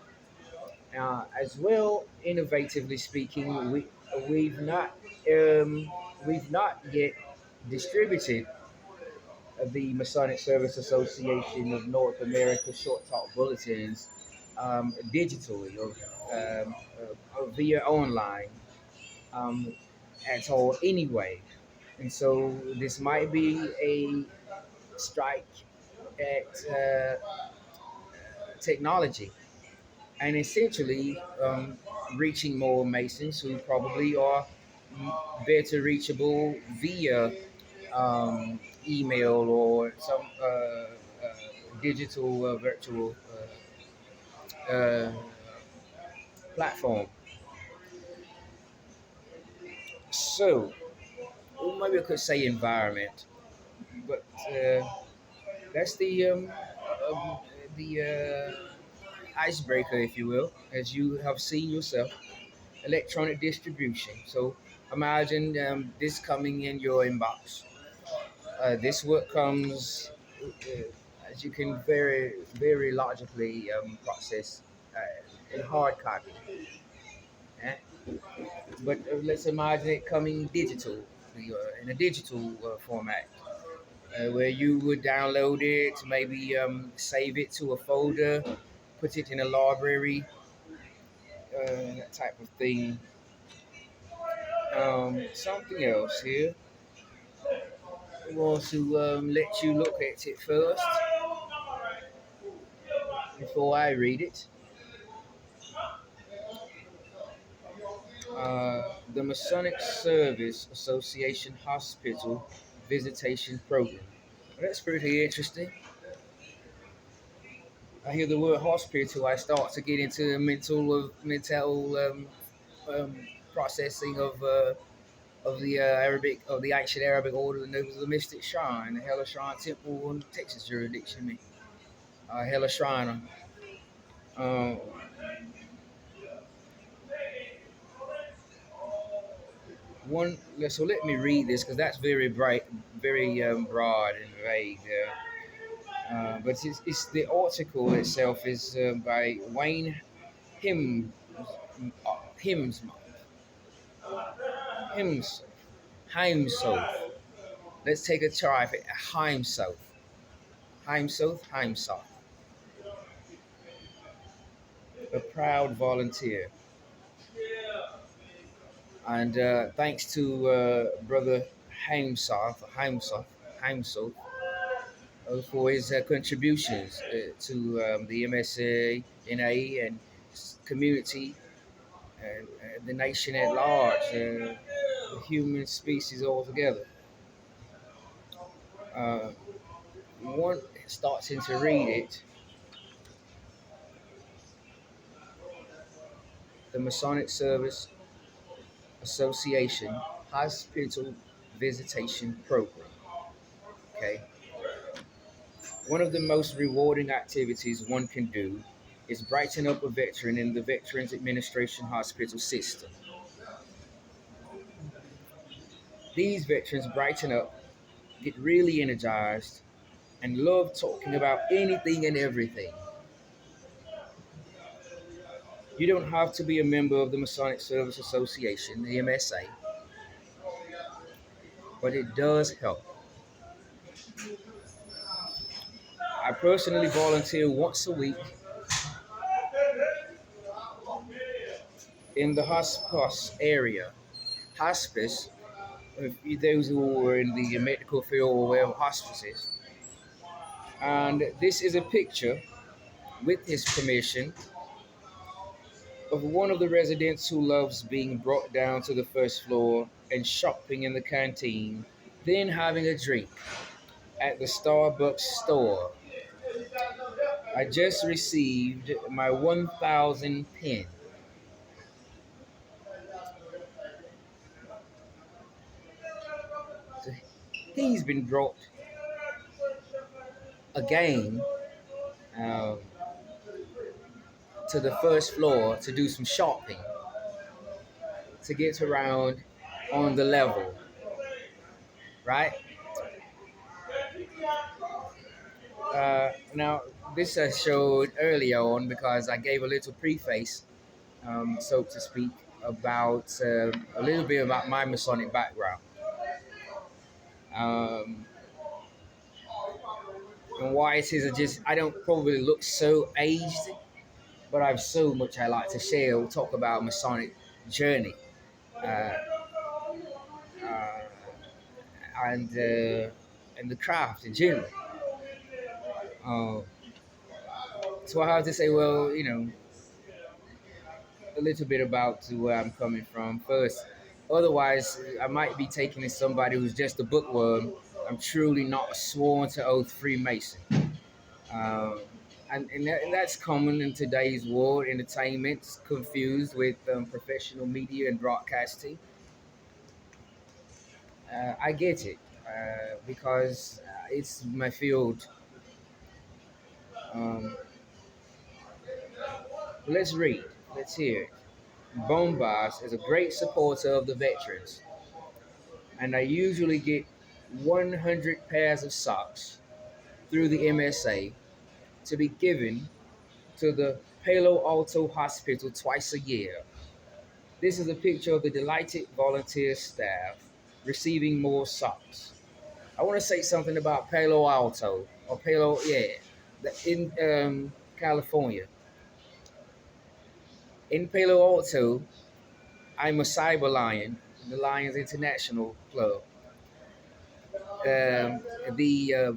As well, innovatively speaking, um, we've not yet distributed the Masonic Service Association of North America short talk bulletins digitally or via online um, at all anyway. And so this might be a strike at technology and essentially reaching more Masons who probably are better reachable via email or some digital virtual platform. So, or maybe I could say environment, but that's the icebreaker, if you will, as you have seen yourself, electronic distribution. So imagine this coming in your inbox. This work comes, as you can very logically process in hard copy. eh? But let's imagine it coming digital, in a digital format, where you would download it, maybe save it to a folder, put it in a library, that type of thing. Something else here. I want to let you look at it first before I read it. The Masonic Service Association Hospital Visitation Program. That's pretty interesting. I hear the word hospital, I start to get into the mental um, processing of the Arabic of the ancient Arabic order, the Nobles of the Mystic Shrine, the Hella Shrine Temple in Texas jurisdiction. Me, Hella Shrine. Um, one. So let me read this because that's very bright, very broad and vague. But it's the article itself is by Wayne Him Hims Hims Heimsoth. Let's take a try for Heimsoth. Heimsoth. A proud volunteer. And thanks to Brother Heimsoth, for his contributions to the MSA, NA, and community, and the nation at large, the human species altogether. Uh, One starts in to read it. The Masonic Service Association Hospital Visitation Program. Okay. One of the most rewarding activities one can do is brighten up a veteran in the Veterans Administration hospital system. These veterans brighten up, get really energized, and love talking about anything and everything. You don't have to be a member of the Masonic Service Association, the MSA, but it does help. I personally volunteer once a week in the hospice area. Hospice, if those who are in the medical field or where hospice is, And this is a picture, with his permission, of one of the residents who loves being brought down to the first floor and shopping in the canteen, then having a drink at the Starbucks store. I just received my 1,000 pin. So he's been brought again, um, to the first floor to do some shopping, to get around on the level, right? Now, this I showed earlier on because I gave a little preface, so to speak, about a little bit about my Masonic background, um, and why it is just I don't probably look so aged, but I have so much I like to share or talk about Masonic journey, uh, uh, and the craft in general. Uh, so I have to say, well, a little bit about where I'm coming from first. Otherwise, I might be taking as somebody who's just a bookworm. I'm truly not a sworn to oath Freemason. Um, and that's common in today's world. Entertainment's confused with professional media and broadcasting. I get it because it's my field. Um, let's read. Let's hear it. Bombas is a great supporter of the veterans, and I usually get 100 pairs of socks through the MSA to be given to the Palo Alto Hospital twice a year. This is a picture of the delighted volunteer staff receiving more socks. I want to say something about Palo Alto or Palo, yeah, in California. In Palo Alto, I'm a cyber lion in the Lions International Club. The uh,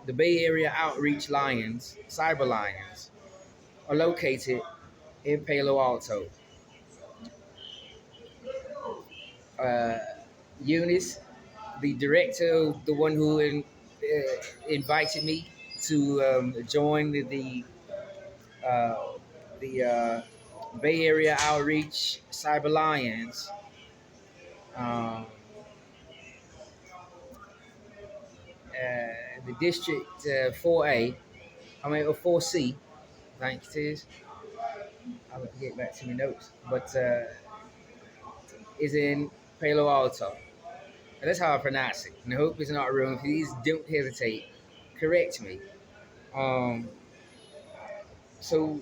the Bay Area Outreach Lions, Cyber Lions, are located in Palo Alto. Uh, Eunice, the director, the one who invited me to join uh, the Bay Area Outreach Cyber Lions. Um, the District 4A, I mean, or 4C, I think it is. I'll have to get back to my notes. But is in Palo Alto. And that's how I pronounce it. And I hope it's not wrong. Please don't hesitate. Correct me. Um, so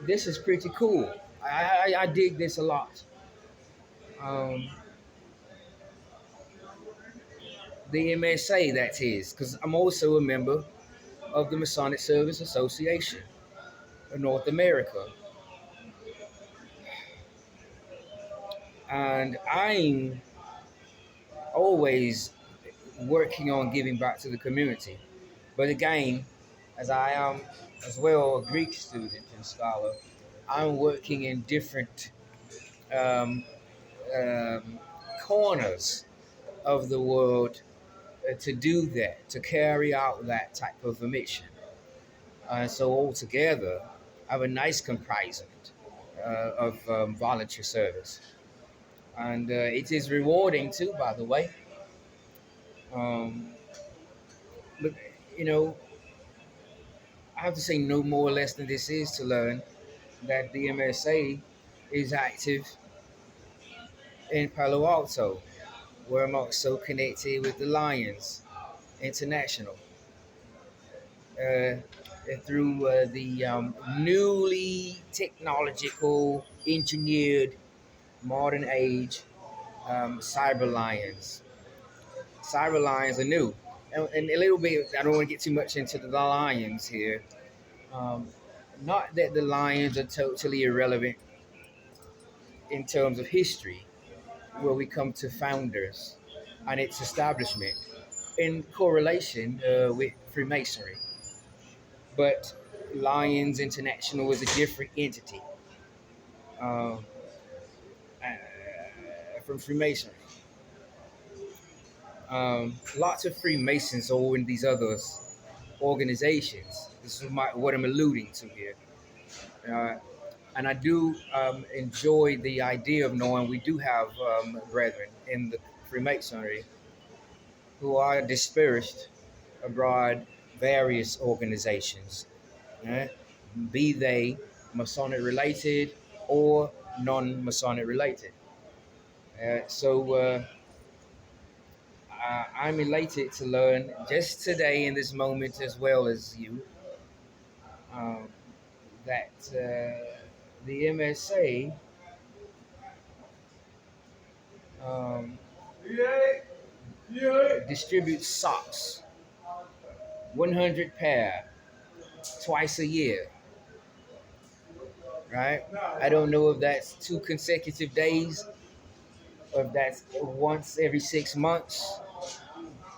this is pretty cool. I dig this a lot. Um, the MSA, that is, because I'm also a member of the Masonic Service Association of North America. And I'm always working on giving back to the community. But again, as I am as well a Greek student and scholar, I'm working in different um, um, corners of the world to do that, to carry out that type of a mission. So altogether, I have a nice comprisement of volunteer service, and it is rewarding too, by the way. Um, but you know, I have to say no more or less than this is to learn that the MSA is active in Palo Alto, where I'm also connected with the Lions International uh, through the newly technological, engineered, modern age cyber lions. Cyber lions are new. And a little bit, I don't want to get too much into the lions here. Um, Not that the lions are totally irrelevant in terms of history, where we come to founders and its establishment. in correlation with Freemasonry, but Lions International is a different entity um, from Freemasonry. Lots of Freemasons are in these other organizations. This is what I'm alluding to here. Uh, and I do enjoy the idea of knowing we do have brethren in the Freemasonry who are dispersed abroad various organizations, eh, be they Masonic related or non-Masonic related. I'm elated to learn just today in this moment, as well as you, um, that the MSA um, distributes socks, 100 pair, twice a year. Right? I don't know if that's 2 consecutive days, or if that's once every 6 months.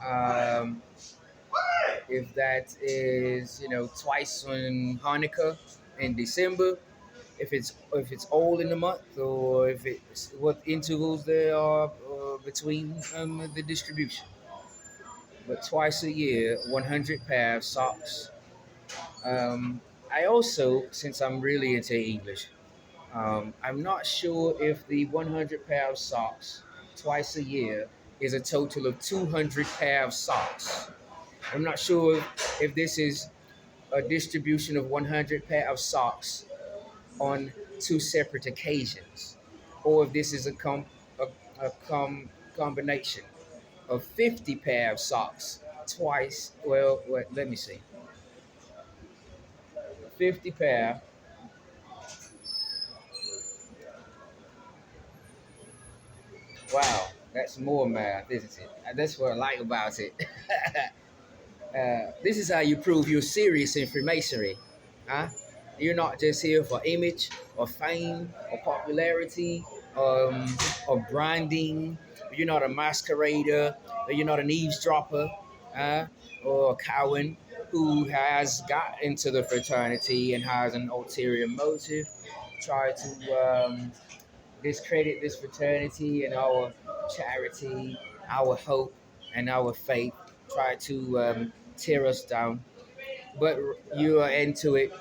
Um, if that is, twice on Hanukkah in December, if it's all in the month, or if it's what intervals there are between the distribution. But twice a year, 100 pair of socks. I also, since I'm really into English, I'm not sure if the 100 pair of socks twice a year is a total of 200 pair of socks. I'm not sure if this is a distribution of 100 pair of socks on two separate occasions, or if this is a combination of 50 pair of socks twice. Well, wait, let me see. 50 pair. Wow, that's more math, isn't it? That's what I like about it. This is how you prove you're serious in Freemasonry. Huh? You're not just here for image or fame or popularity, um, or branding. You're not a masquerader. You're not an eavesdropper, uh, or a Cowan who has got into the fraternity and has an ulterior motive, try to discredit this fraternity and our charity, our hope, and our faith, try to tear us down. But you are into it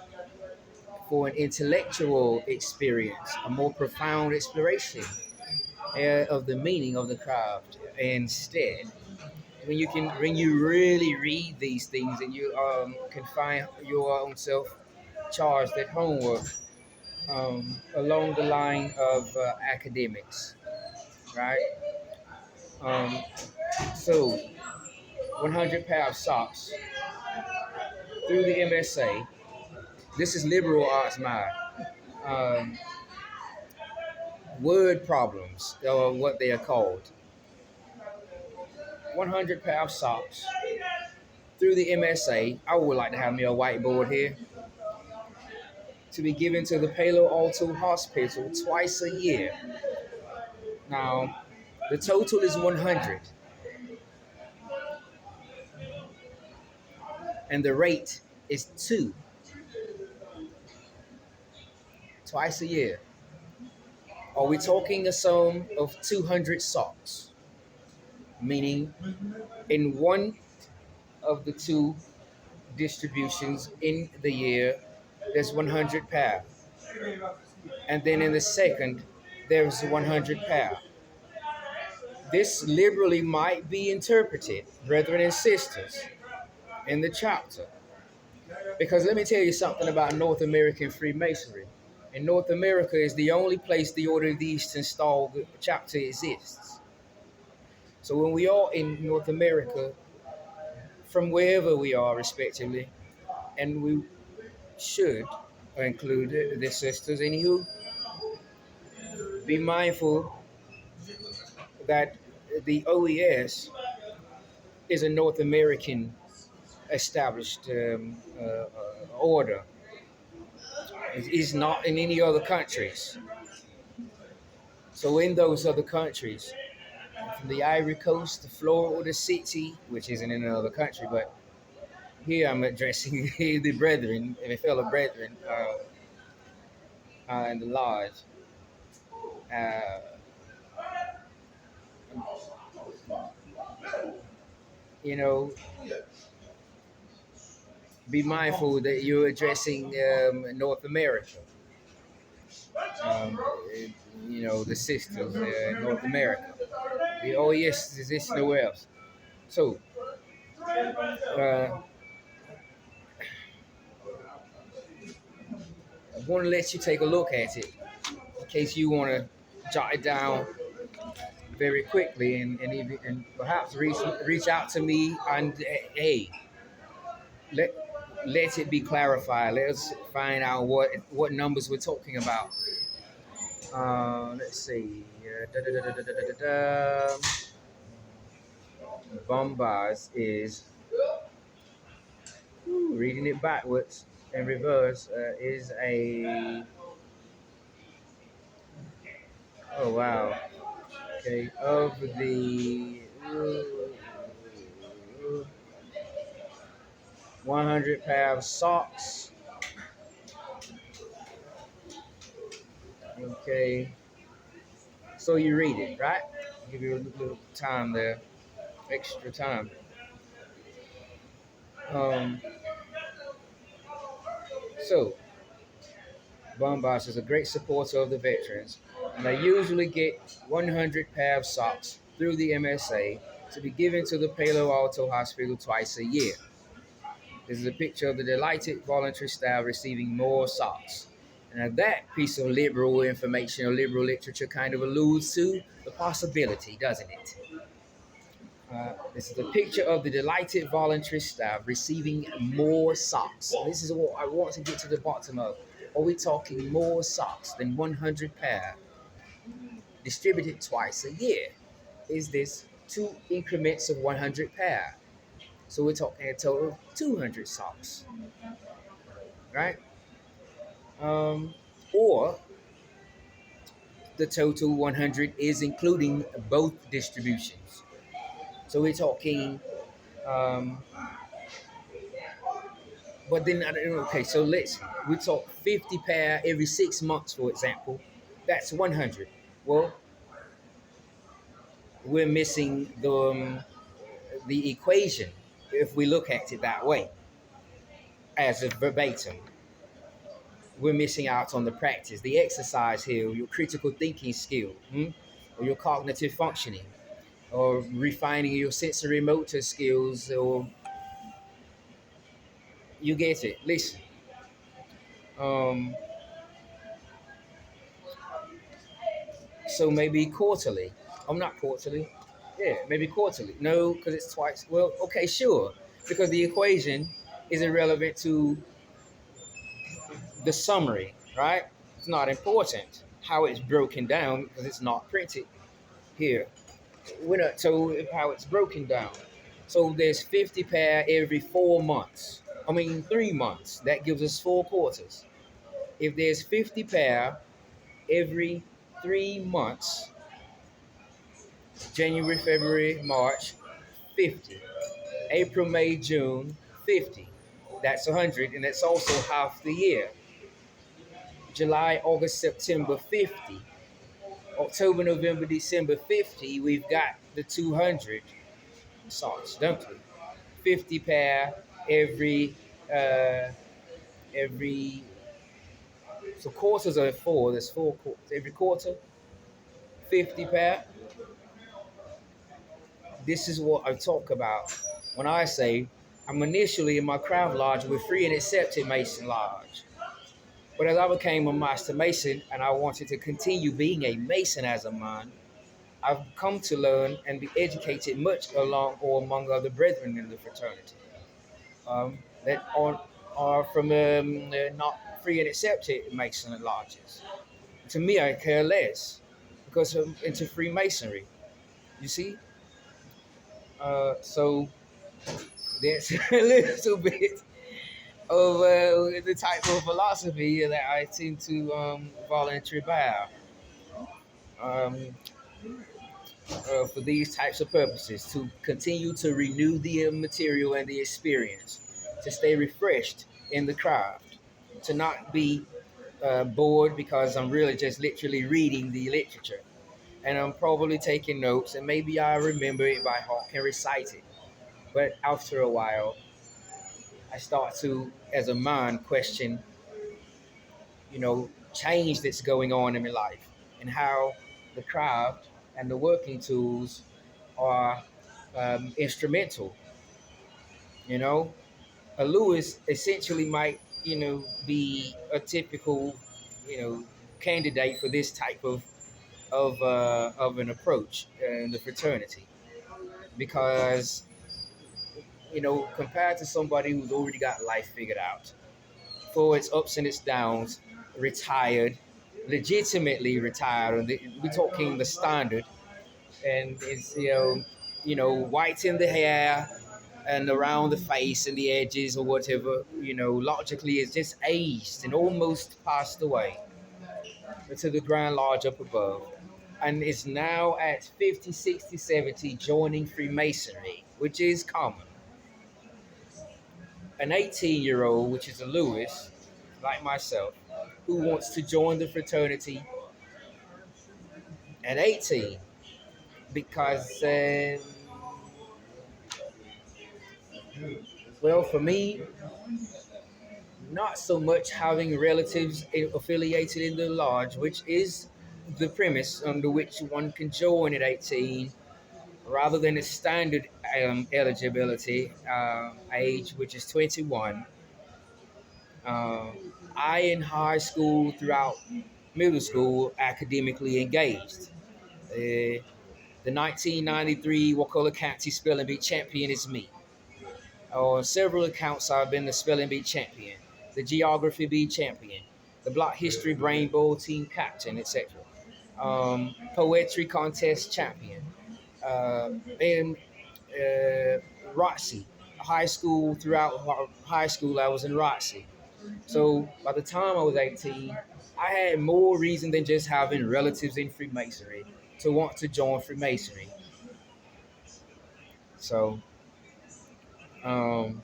for an intellectual experience, a more profound exploration of the meaning of the craft. Instead, when you really read these things and you can find your own self charged at homework along the line of academics, right? Um, so 100 pair of socks through the MSA. This is liberal arts mind. Um, Word problems, or what they are called. 100 pair of socks through the MSA. I would like to have me a whiteboard here, to be given to the Palo Alto Hospital twice a year. Now, the total is 100, and the rate is 2, twice a year. Are we talking a sum of 200 socks? Meaning, in one of the two distributions in the year, there's 100 pair. And then in the second, there's 100 pair. This liberally might be interpreted, brethren and sisters, in the chapter. Because let me tell you something about North American Freemasonry. In North America is the only place the Order of the Eastern Star chapter exists. So when we are in North America, from wherever we are respectively, and we should include the sisters, anywho, be mindful that the OES is a North American established order. It is not in any other countries. So in those other countries, from the Ivory Coast, the Florida City, which isn't in another country, but here I'm addressing the brethren, my fellow brethren, in the lodge. Uh, you know, be mindful that you're addressing North America. Um, the sisters in North America. Oh yes, is this nowhere else? So, I want to let you take a look at it in case you want to jot it down very quickly and perhaps reach out to me and hey, let let it be clarified. Let's find out what numbers we're talking about. Let's see. Bombas is reading it backwards and reverse is a oh wow. Okay, of the 100 pair of socks. Okay, so you read it, right? Give you a little time there, extra time. Um, so, Bombas is a great supporter of the veterans, and I usually get 100 pair of socks through the MSA to be given to the Palo Alto Hospital twice a year. This is a picture of the delighted voluntary staff receiving more socks. And that piece of liberal information or liberal literature kind of alludes to the possibility, doesn't it? This is a picture of the delighted voluntary staff receiving more socks. So this is what I want to get to the bottom of. Are we talking more socks than 100 pair distributed twice a year? Is this two increments of 100 pair? So we're talking a total of 200 socks, right? Um, or the total 100 is including both distributions. So we're talking, um, but then, okay, so we talk 50 pair every 6 months, for example. That's 100. Well, we're missing the equation if we look at it that way as a verbatim. We're missing out on the practice, the exercise here, your critical thinking skill, or your cognitive functioning, or refining your sensory motor skills, or you get it. Listen, um, so maybe quarterly. I'm not quarterly. Yeah, maybe quarterly. No, because it's twice. Well, okay, sure, because the equation is irrelevant to the summary, right? It's not important how it's broken down because it's not printed here. We're not told how it's broken down. So there's 50 pair every 4 months. I mean 3 months. That gives us 4 quarters. If there's 50 pair every 3 months, January, February, March, 50. April, May, June, 50. That's 100, and that's also half the year. July, August, September, 50. October, November, December, 50. We've got the 200 socks, don't we? 50 pair every uh, every so quarters are four. There's 4 quarters every quarter. 50 pair. This is what I talk about when I say I'm initially in my craft lodge with free and accepted Mason Lodge. But as I became a master Mason and I wanted to continue being a Mason as a man, I've come to learn and be educated much along or among other brethren in the fraternity that are from not free and accepted Mason lodges. To me, I care less because I'm into Freemasonry. You see, so that's a little bit of the type of philosophy that I tend to voluntarily bear. Um, for these types of purposes, to continue to renew the material and the experience, to stay refreshed in the craft, to not be bored because I'm really just literally reading the literature. And I'm probably taking notes, and maybe I remember it by heart, can recite it. But after a while, I start to, as a man, question, change that's going on in my life and how the craft and the working tools are instrumental. You know, a Lewis essentially might, be a typical, you know, candidate for this type of an approach in the fraternity because compared to somebody who's already got life figured out, for its ups and its downs, retired, legitimately retired. And we're talking the standard, and it's white in the hair and around the face and the edges or whatever. Logically, it's just aged and almost passed away to the grand lodge up above, and is now at 50, 60, 70 joining Freemasonry, which is common. An 18-year-old, which is a Lewis, like myself, who wants to join the fraternity at 18 because, well, for me, not so much having relatives affiliated in the lodge, which is the premise under which one can join at 18 rather than a standard eligibility age, which is 21. I, in high school, throughout middle school, academically engaged. The 1993 Wakulla County Spelling Bee champion is me. On several accounts, I've been the Spelling Bee champion, the Geography Bee champion, the Block History Brain Bowl team captain, etc. Poetry contest champion, and ROTC. High school, throughout high school, I was in ROTC. So by the time I was 18, I had more reason than just having relatives in Freemasonry to want to join Freemasonry. So, um,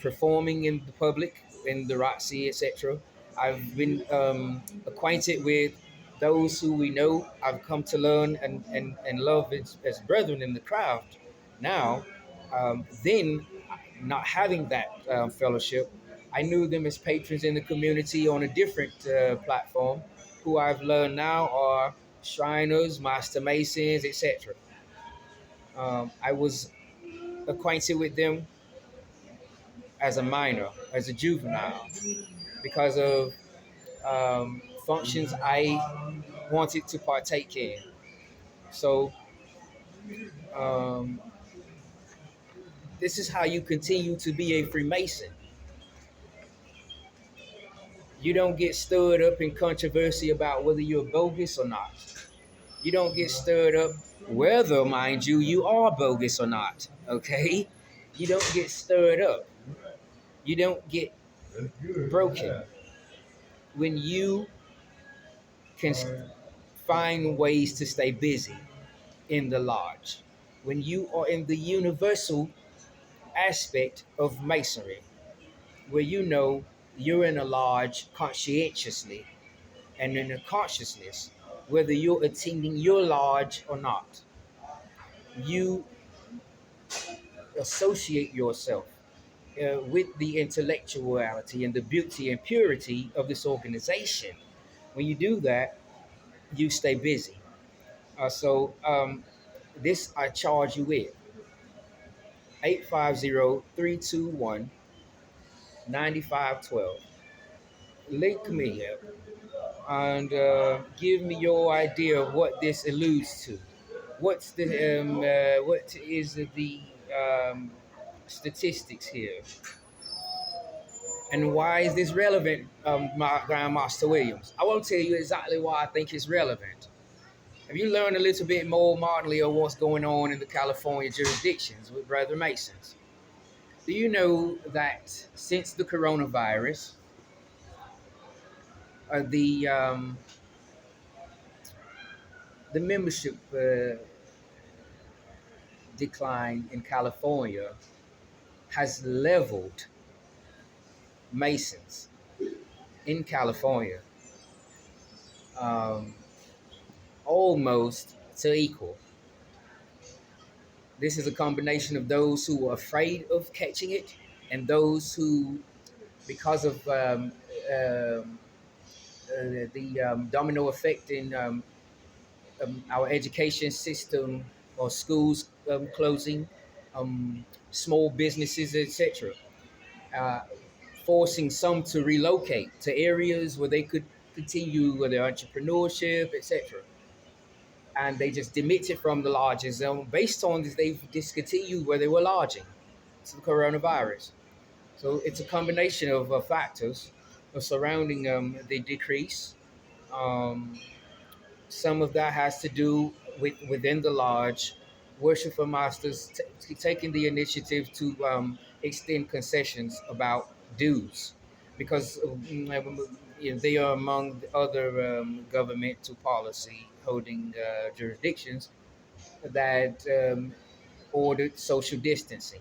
performing in the public, in the ROTC, etc. I've been acquainted with those who we know. I've come to learn and love as brethren in the craft. Now, then, not having that fellowship, I knew them as patrons in the community on a different platform, who I've learned now are Shriners, Master Masons, etc. I was acquainted with them as a minor, as a juvenile, because of functions I wanted to partake in. So, um, this is how you continue to be a Freemason. You don't get stirred up in controversy about whether you're bogus or not. You don't get stirred up whether, mind you, you are bogus or not. Okay? You don't get stirred up. You don't get broken when you can find ways to stay busy in the lodge. When you are in the universal aspect of masonry, where you're in a lodge conscientiously and in a consciousness, whether you're attending your lodge or not, you associate yourself with the intellectuality and the beauty and purity of this organization. When you do that, you stay busy. So this I charge you with 850-321-9512. Link me up and give me your idea of what this alludes to. What is the statistics here, and why is this relevant, my Grandmaster Williams? I won't tell you exactly why I think it's relevant. Have you learned a little bit more modernly of what's going on in the California jurisdictions with Brother Masons? Do you know that since the coronavirus, uh, the um, the membership decline in California has leveled Masons in California um, almost to equal. This is a combination of those who were afraid of catching it and those who, because of the domino effect in our education system or schools closing, small businesses, etc., uh, forcing some to relocate to areas where they could continue with their entrepreneurship, etc. And they just demitted from the lodges based on this, they've discontinued where they were lodging to the coronavirus. So it's a combination of factors surrounding the decrease. Um, some of that has to do with within the lodge, worshipful masters taking the initiative to extend concessions about dues, because they are among the other governmental policy holding jurisdictions that ordered social distancing.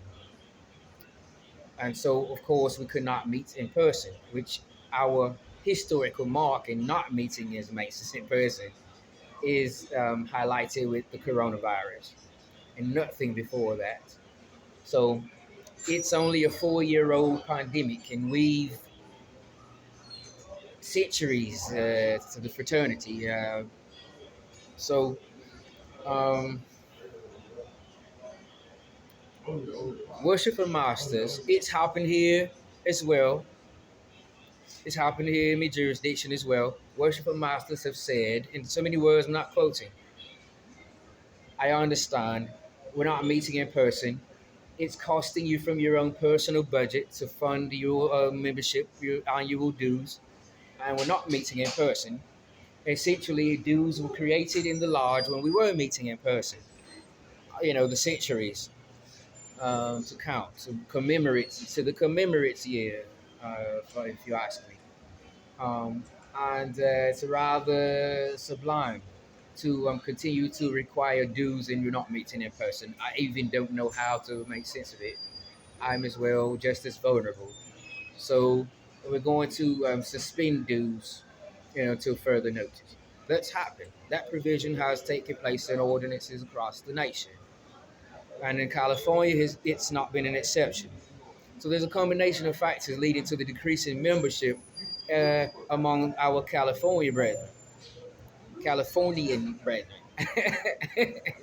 And so, of course, we could not meet in person, which our historical mark in not meeting as mates in person is highlighted with the coronavirus and nothing before that. So it's only a 4-year-old pandemic, and we've centuries to the fraternity. So um, worship of masters, it's happened here as well. It's happened here in my jurisdiction as well. Worship of masters have said, in so many words, I'm not quoting. I understand we're not meeting in person. It's costing you from your own personal budget to fund your membership, your annual dues, and we're not meeting in person. Essentially, dues were created in the lodge when we were meeting in person. The centuries to count, to commemorate, to the commemorate year, if you ask me. Um, and it's rather sublime to continue to require dues and you're not meeting in person. I even don't know how to make sense of it. I'm as well just as vulnerable. So we're going to suspend dues, till further notice. That's happened. That provision has taken place in ordinances across the nation, and in California, it's not been an exception. So there's a combination of factors leading to the decrease in membership among our Californian brethren.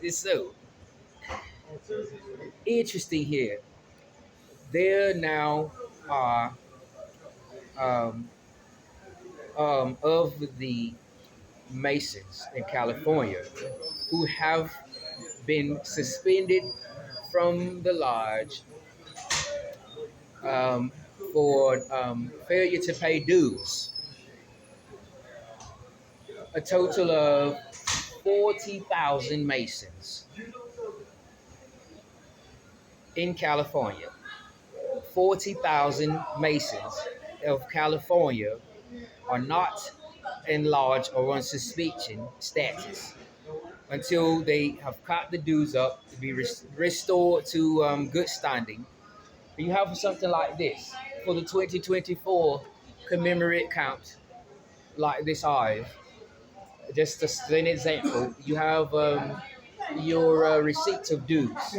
So interesting here. There now are um, of the Masons in California who have been suspended from the lodge um, for failure to pay dues. A total of 40,000 Masons in California. 40,000 Masons of California are not in lodge or on suspension status until they have caught the dues up to be restored to good standing. You have something like this for the 2024 commemorate count, like this hive. Just as an example, you have your receipts of dues.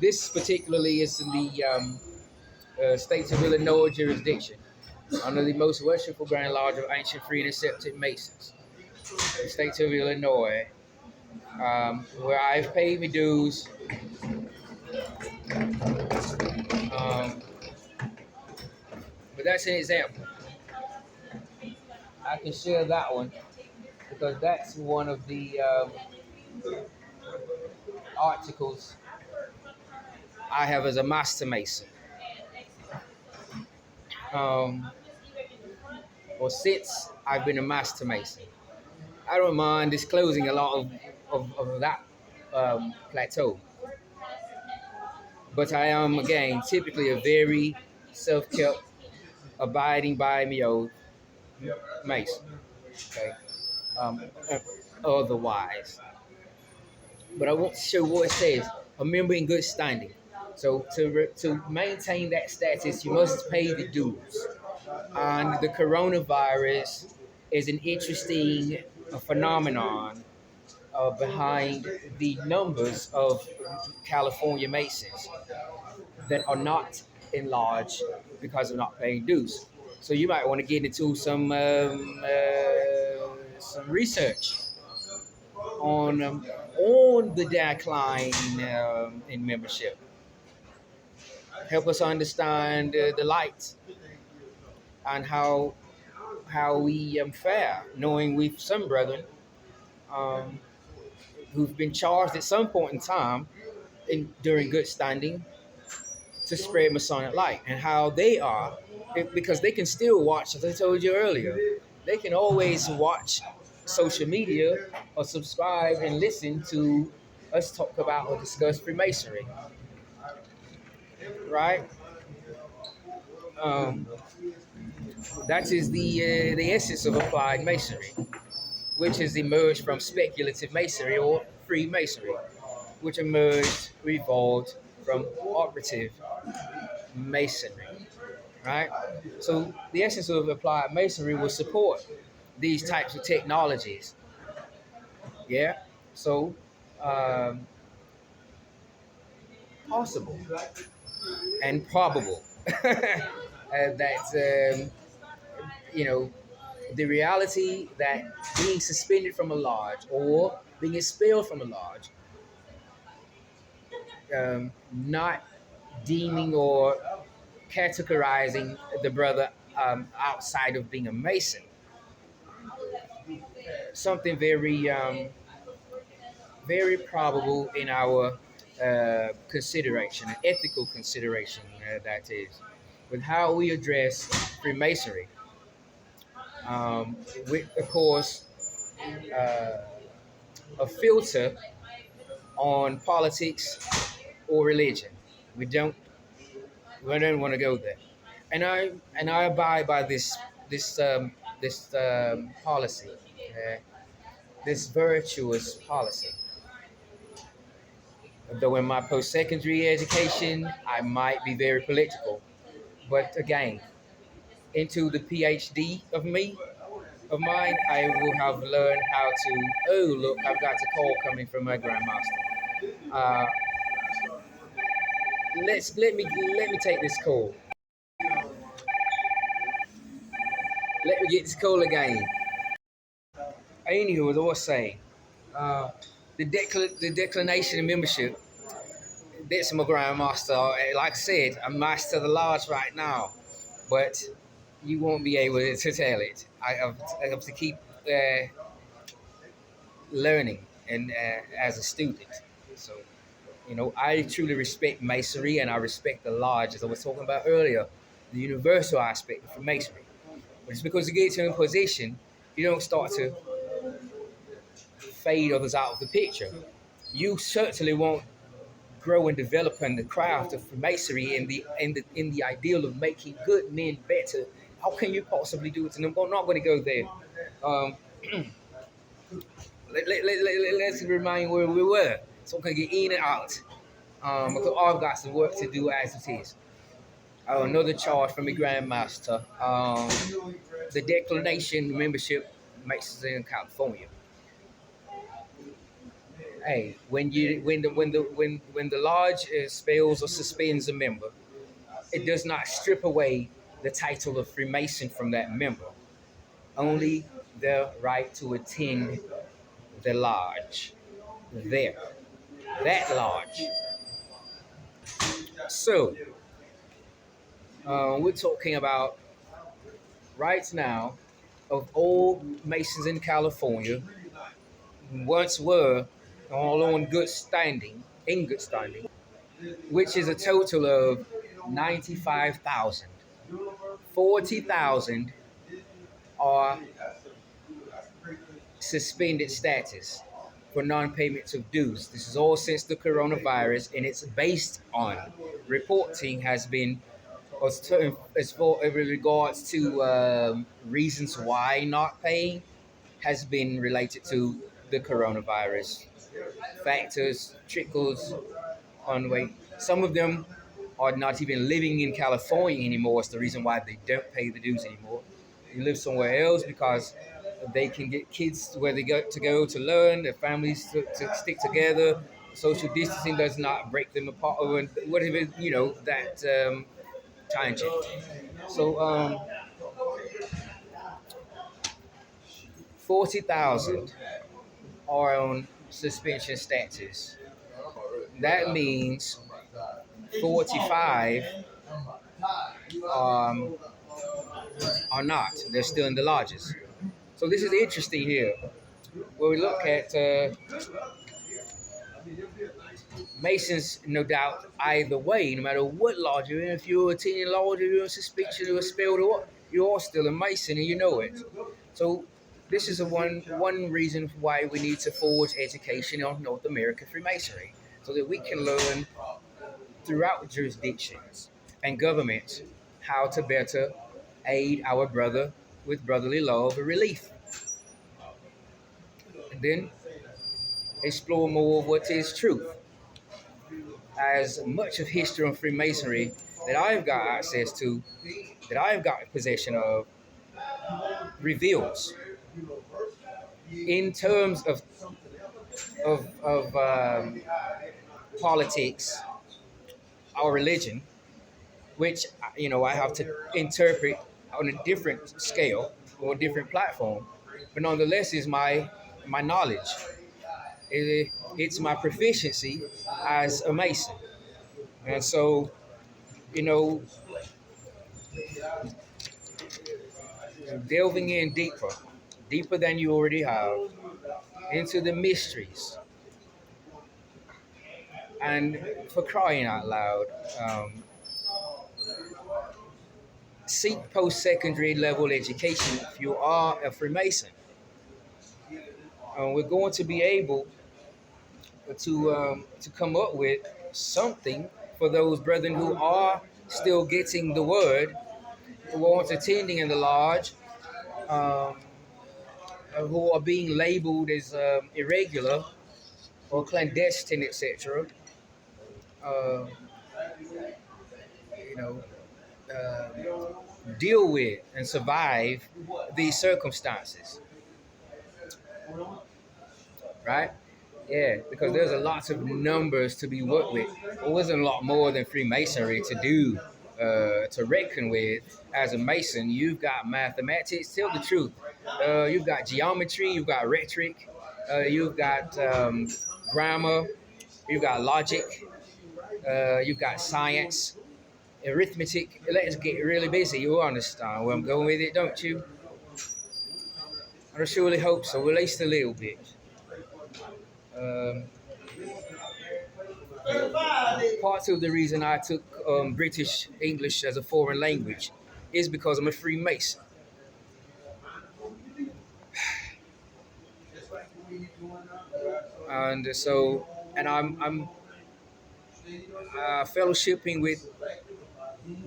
This particularly is in the states of Illinois jurisdiction, under the most worshipful Grand Lodge of ancient free and accepted Masons. The states of Illinois, where I've paid my dues. Um, but that's an example. I can share that one because that's one of the articles I have as a master mason. Um, or since I've been a master mason, I don't mind disclosing a lot of that plateau. But I am, again, typically a very self-kept, abiding by me old mason. Okay. Um, otherwise. But I want to show what it says. A member in good standing. So to maintain that status, you must pay the dues. And the coronavirus is an interesting phenomenon behind the numbers of California Masons that are not enlarged because of not paying dues. So you might want to get into some research on the decline in membership. Help us understand the light and how we fare, knowing we've some brethren um, who've been charged at some point in time during good standing to spread Masonic light, and how they are, because they can still watch, as I told you earlier, they can always watch social media or subscribe and listen to us talk about or discuss Freemasonry, right? Um, that is the essence of applied masonry, which has emerged from speculative masonry or Freemasonry, which revolved from operative masonry, right? So the essence of applied masonry will support these types of technologies, yeah? So, um, possible and probable that, you know, the reality that being suspended from a lodge or being expelled from a lodge, not deeming or categorizing the brother outside of being a Mason, something very probable in our consideration, an ethical consideration, that is, with how we address Freemasonry, with, of course, uh, a filter on politics or religion. We don't we don't want to go there, and I abide by this policy, this virtuous policy. Though in my post-secondary education, I might be very political, but again, into the PhD of mine, I will have learned how to. Oh, look, I've got a call coming from my grandmaster. Uh, let me take this call. Let me get this call again. Anywho, as I was saying, uh, the declination of membership. That's my grandmaster. Like I said, I'm master of the lodge right now, but you won't be able to tell it. I have to keep learning and as a student. So, I truly respect masonry and I respect the lodge, as I was talking about earlier, the universal aspect of masonry. But it's because you get to a position, you don't start to fade others out of the picture. You certainly won't grow and develop in the craft of masonry in the ideal of making good men better. How can you possibly do it? And I'm not going to go there. Um, let's remind where we were, so we can get in and out. Because I've got some work to do as it is. Another charge from the Grandmaster. The declination membership makes us in California. Hey, when the lodge expels or suspends a member, it does not strip away the title of Freemason from that member. Only the right to attend the lodge. There, that lodge. So, we're talking about right now of all Masons in California once were all in good standing, which is a total of 95,000. 40,000 are suspended status for non-payments of dues. This is all since the coronavirus, and it's based on reporting has been as for in regards to reasons why not paying has been related to the coronavirus factors, trickles on way. Some of them are not even living in California anymore. It's the reason why they don't pay the dues anymore. They live somewhere else because they can get kids where they go to learn, their families to stick together. Social distancing does not break them apart, or whatever that tangent. So 40,000 are on suspension status. That means 45 um, are not. They're still in the lodges. So this is interesting here, where we look at Masons, no doubt, either way, no matter what lodge you're in, if you're attending lodge, or you're in suspension or expelled or what, you're all still a Mason and you know it. So this is one reason why we need to forge education on North American Freemasonry, so that we can learn throughout jurisdictions and governments how to better aid our brother with brotherly love and relief. And then explore more of what is truth. As much of history on Freemasonry that I've got access to, that I've got possession of, reveals in terms of politics, our religion, which I have to interpret on a different scale or a different platform, but nonetheless is my knowledge. It's my proficiency as a Mason, and so you know delving in deeper than you already have, into the mysteries, and for crying out loud, seek post-secondary level education if you are a Freemason. We're going to be able to come up with something for those brethren who are still getting the word, who aren't attending in the lodge, um, who are being labeled as irregular or clandestine, etc. Uh, you know, deal with and survive these circumstances, right? Yeah, because there's a lots of numbers to be worked with. There wasn't a lot more than Freemasonry to do, to reckon with. As a Mason, you've got mathematics. Tell the truth. You've got geometry. You've got rhetoric. You've got grammar. You've got logic. You've got science, arithmetic. Let's get really busy. You understand where I'm going with it, don't you? I surely hope so, at least a little bit. Um, Part of the reason I took British English as a foreign language is because I'm a Freemason, and I'm fellowshipping with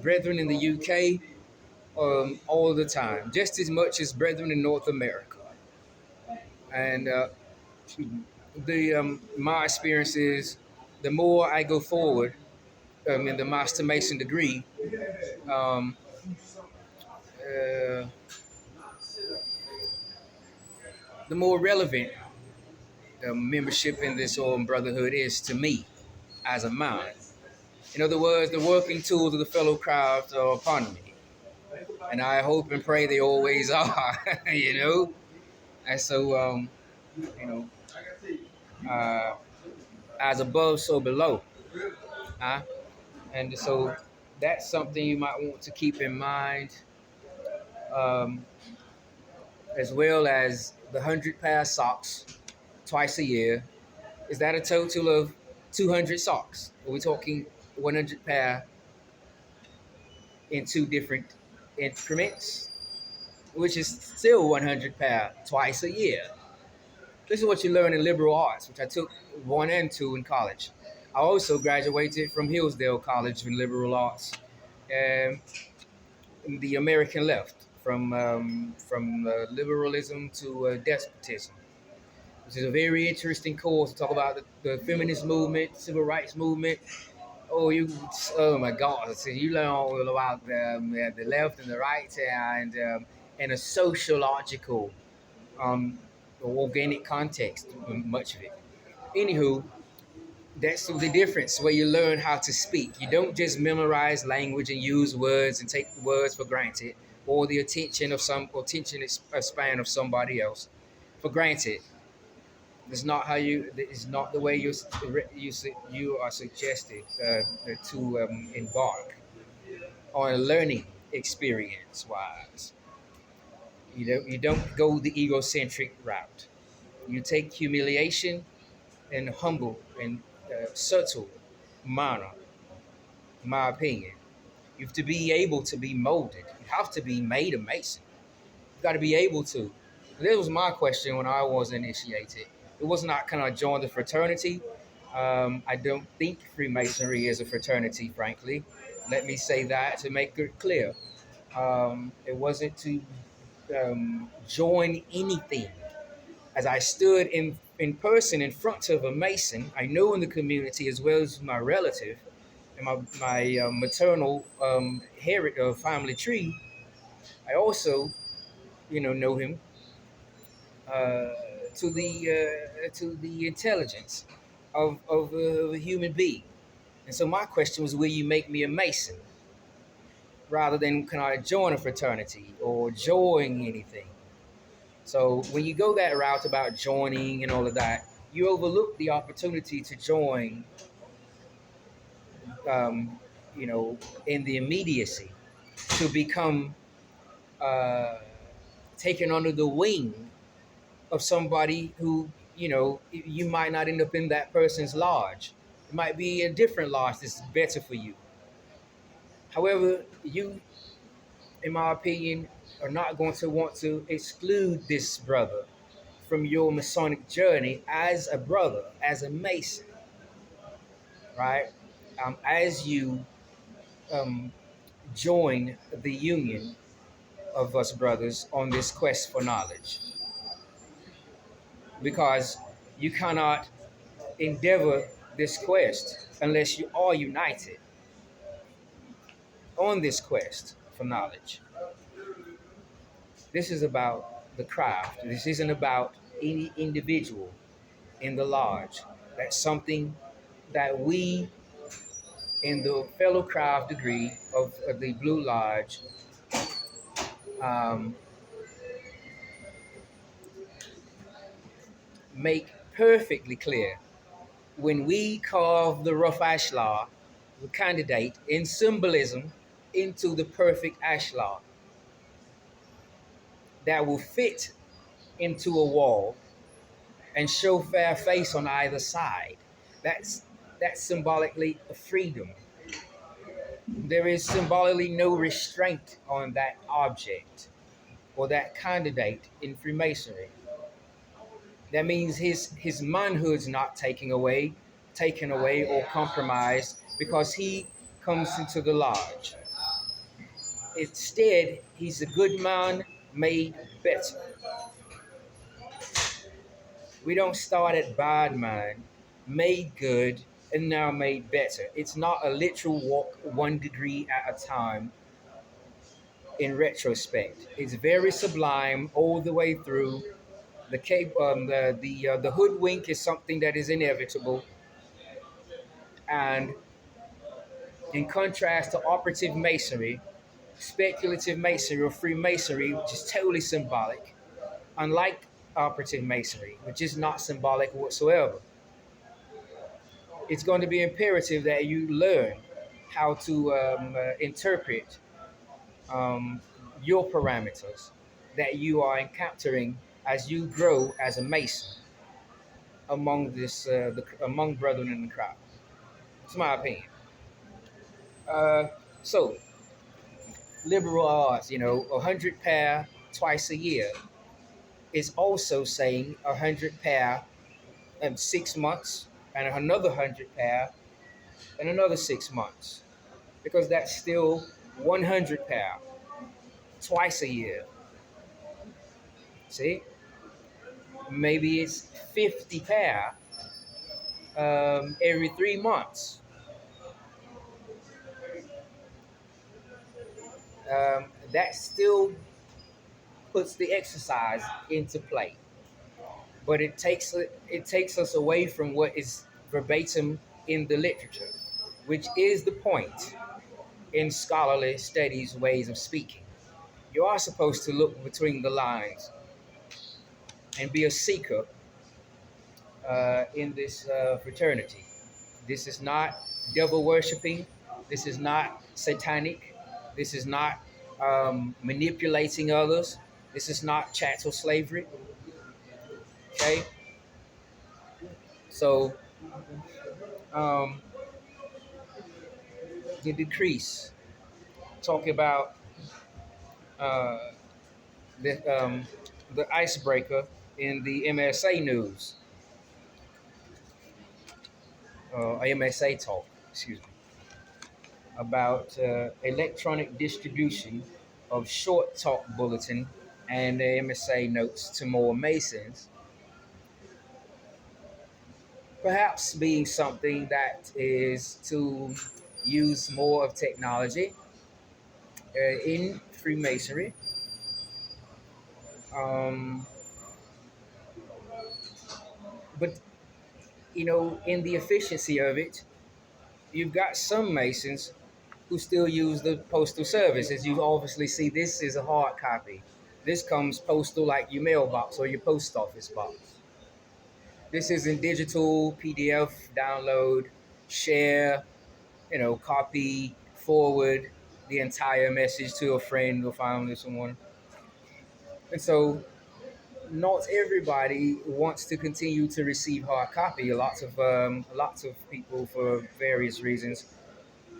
brethren in the UK all the time, just as much as brethren in North America, and the my experience is the more I go forward in the Master Mason degree, um, uh, the more relevant membership in this brotherhood is to me as a man. In other words, the working tools of the fellow craft are upon me, and I hope and pray they always are. And so you know, uh, as above, so below. Huh? And so that's something you might want to keep in mind, um, as well as the 100 pair of socks twice a year. Is that a total of 200 socks? Are we talking 100 pair in two different increments, which is still 100 pair twice a year? This is what you learn in liberal arts, which I took 1 and 2 in college. I also graduated from Hillsdale College in liberal arts, um, in the American left, from liberalism to despotism. which is a very interesting course to talk about the feminist movement, civil rights movement. Oh, oh my God! So you learn all about the left and the right, and a sociological, um, organic context, much of it. Anywho, that's the difference where you learn how to speak. You don't just memorize language and use words and take words for granted, or the attention of some or attention span of somebody else for granted. That's not how you. It's not the way you are suggested to embark on a learning experience. Wise, you don't go the egocentric route. You take humiliation and humble and subtle manner. In my opinion, you have to be able to be molded. You have to be made a mason. You got to be able to. This was my question when I was initiated. It was not, can I join the fraternity? I don't think Freemasonry is a fraternity, frankly. Let me say that to make it clear. It wasn't to join anything. As I stood in person in front of a Mason, I know in the community as well as my relative and my maternal family tree, I also, know him uh, to the intelligence of a human being. And so my question was, will you make me a Mason? Rather than can I join a fraternity or join anything? So when you go that route about joining and all of that, you overlook the opportunity to join, um, you know, in the immediacy, to become uh, taken under the wing of somebody who, you might not end up in that person's lodge. It might be a different lodge that's better for you. However, you, in my opinion, are not going to want to exclude this brother from your Masonic journey as a brother, as a Mason, right? As you um, join the union of us brothers on this quest for knowledge, because you cannot endeavor this quest unless you are united on this quest for knowledge. This is about the craft. This isn't about any individual in the lodge. That's something that we in the fellow craft degree of the Blue Lodge um, make perfectly clear. When we carve the rough ashlar, the candidate in symbolism into the perfect ashlar that will fit into a wall and show fair face on either side. That's that's symbolically a freedom. There is symbolically no restraint on that object or that candidate in Freemasonry. That means his manhood's not taken away or compromised because he comes into the lodge. Instead, he's a good man made better. We don't start at bad man, made good, and now made better. It's not a literal walk 1 degree at a time in retrospect. It's very sublime all the way through. The hoodwink is something that is inevitable, and in contrast to operative masonry, speculative masonry or Freemasonry, which is totally symbolic, unlike operative masonry, which is not symbolic whatsoever, it's going to be imperative that you learn how to interpret um, your parameters that you are encountering as you grow as a mason among brethren in the crowd. It's my opinion. So liberal arts, 100 pair twice a year is also saying 100 pair in 6 months and another 100 pair in another 6 months, because that's still 100 pair twice a year. See, maybe it's 50 pair every 3 months. That still puts the exercise into play, but it takes us away from what is verbatim in the literature, which is the point in scholarly studies, ways of speaking. You are supposed to look between the lines and be a seeker in this fraternity. This is not devil worshiping. This is not satanic. This is not manipulating others. This is not chattel slavery. Okay, so um, the decrease talking about uh, the the icebreaker in the MSA news, MSA talk, excuse me, about electronic distribution of short talk bulletin and the MSA notes to more Masons, perhaps being something that is to use more of technology in Freemasonry. Um, but in the efficiency of it, you've got some Masons who still use the postal service. As you obviously see, this is a hard copy. This comes postal like your mailbox or your post office box. This is in digital, PDF, download, share, copy, forward the entire message to a friend or family or someone. And so not everybody wants to continue to receive hard copy. Lots of people, for various reasons,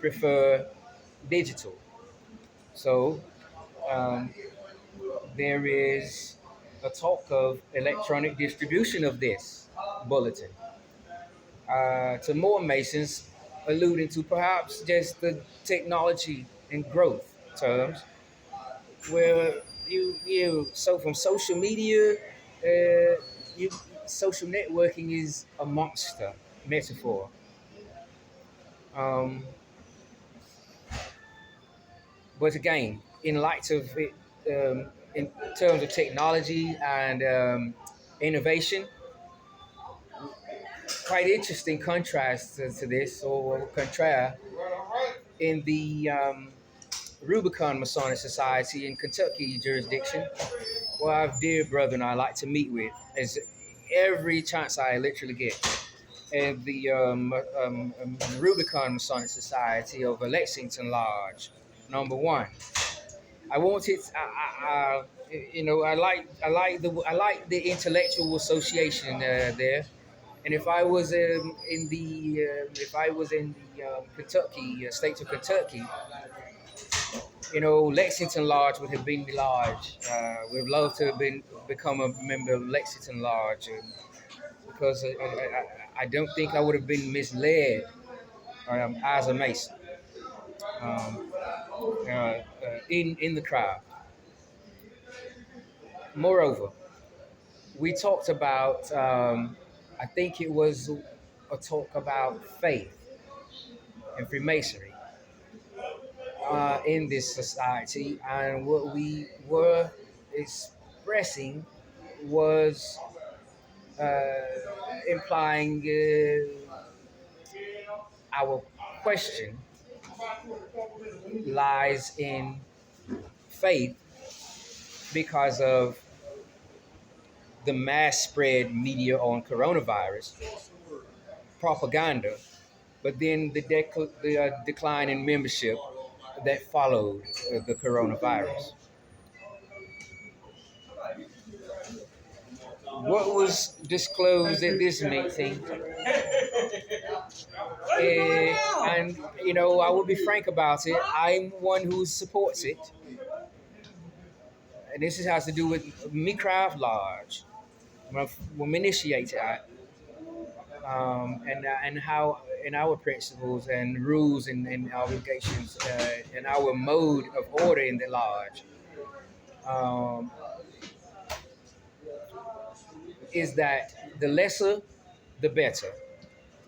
prefer digital. So um, there is a talk of electronic distribution of this bulletin to more Masons, alluding to perhaps just the technology and growth terms, where so from social media, you social networking is a monster metaphor. Um, but again, in light of it, in terms of technology and innovation, quite interesting contrast to this, or contraire, in the Rubicon Masonic Society in Kentucky jurisdiction, where I have dear brethren I like to meet with as every chance I literally get. And the Rubicon Masonic Society of Lexington Lodge, number one. I wanted, I like the intellectual association there. And if I was in the Kentucky, state of Kentucky, Lexington Lodge would have been the lodge. We'd love to have become a member of Lexington Lodge, because I don't think I would have been misled as a Mason um, in the crowd. Moreover, we talked about, I think it was a talk about faith and Freemasonry in this society, and what we were expressing was uh, implying our question lies in faith because of the mass spread media on coronavirus propaganda, but then the decline in membership that followed the coronavirus. What was disclosed at this meeting, and I will be frank about it, I'm one who supports it, and this has to do with me craft lodge. When we initiate it, and how in our principles and rules and obligations and our mode of order in the lodge. Um, is that the lesser, the better,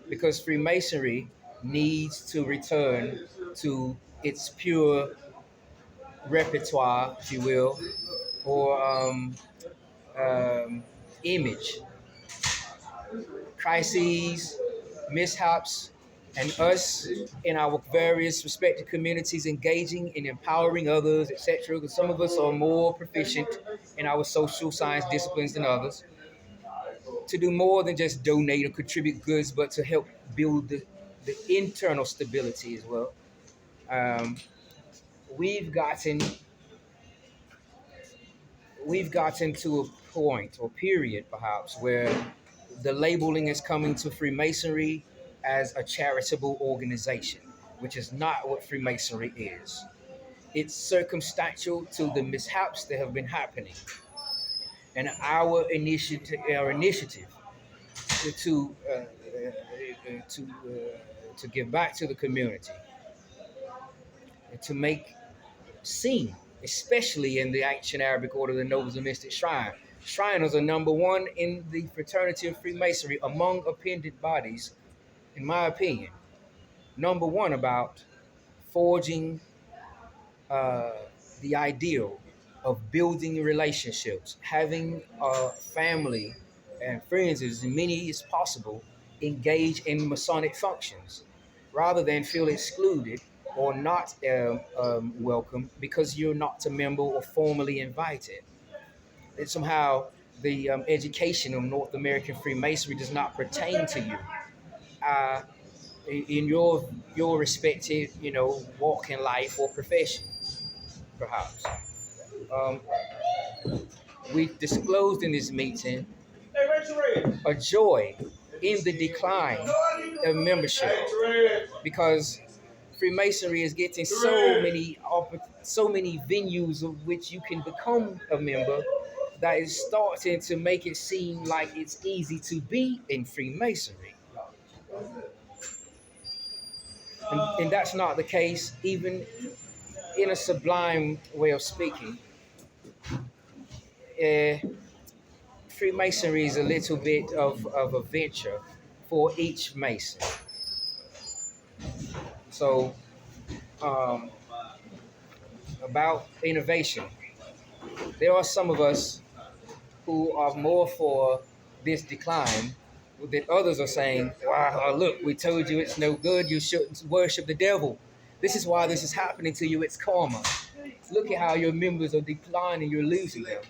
because Freemasonry needs to return to its pure repertoire, if you will, or image. Crises, mishaps, and us in our various respective communities engaging in empowering others, etc. Because some of us are more proficient in our social science disciplines than others. To do more than just donate or contribute goods, but to help build the internal stability as well. Um, we've gotten we've gotten to a point or period perhaps where the labeling is coming to Freemasonry as a charitable organization, which is not what Freemasonry is. It's circumstantial to the mishaps that have been happening, and our initiative to to give back to the community, to make seen, especially in the ancient Arabic order, the Nobles and Mystic Shrine. Shriners are number one in the fraternity of Freemasonry among appended bodies, in my opinion. Number one about forging uh, the ideal of building relationships, having a family and friends, as many as possible, engage in Masonic functions rather than feel excluded or not welcome because you're not a member or formally invited. That somehow the education of North American Freemasonry does not pertain to you. Uh, in your respective, walk in life or profession, perhaps. Um, we disclosed in this meeting a joy in the decline of membership because Freemasonry is getting so many venues of which you can become a member that is starting to make it seem like it's easy to be in Freemasonry. And that's not the case, even in a sublime way of speaking. Uh, Freemasonry is a little bit of a venture for each Mason. So, um, about innovation, there are some of us who are more for this decline that others are saying, wow, look, we told you it's no good. You shouldn't worship the devil. This is why this is happening to you. It's karma. Look at how your members are declining. You're losing them.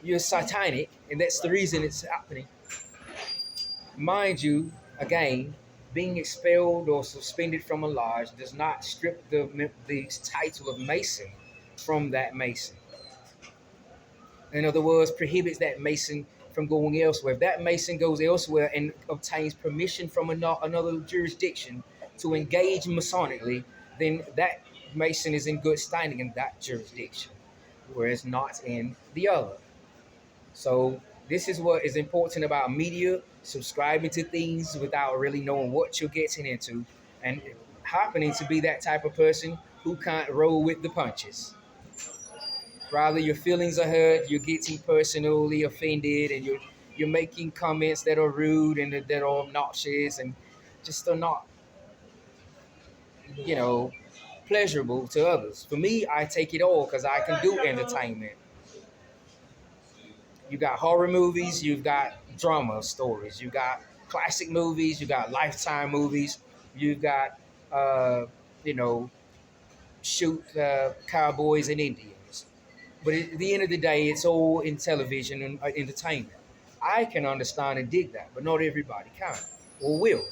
You're satanic, and that's the reason it's happening. Mind you, again, being expelled or suspended from a lodge does not strip the title of Mason from that Mason. In other words, prohibits that Mason from going elsewhere. If that Mason goes elsewhere and obtains permission from another jurisdiction to engage Masonically, then that Mason is in good standing in that jurisdiction, whereas not in the other. So this is what is important about media, subscribing to things without really knowing what you're getting into, and happening to be that type of person who can't roll with the punches. Rather, your feelings are hurt, you're getting personally offended, and you're making comments that are rude and that are obnoxious and just are not, you know, pleasurable to others. For me, I take it all because I can do entertainment. You got horror movies, you've got drama stories, you got classic movies, you got Lifetime movies, you've got, uh, you know, shoot cowboys and Indians. But at the end of the day, it's all in television and entertainment. I can understand and dig that, but not everybody can or will.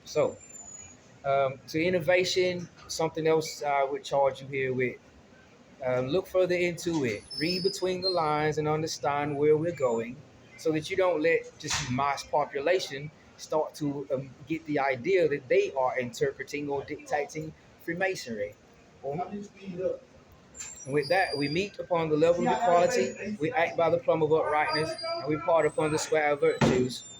So, to innovation, something else I would charge you here with. Look further into it. Read between the lines and understand where we're going so that you don't let just mass population start to get the idea that they are interpreting or dictating Freemasonry. And with that, we meet upon the level of equality, we act by the plumb of uprightness, and we part upon the square of virtues.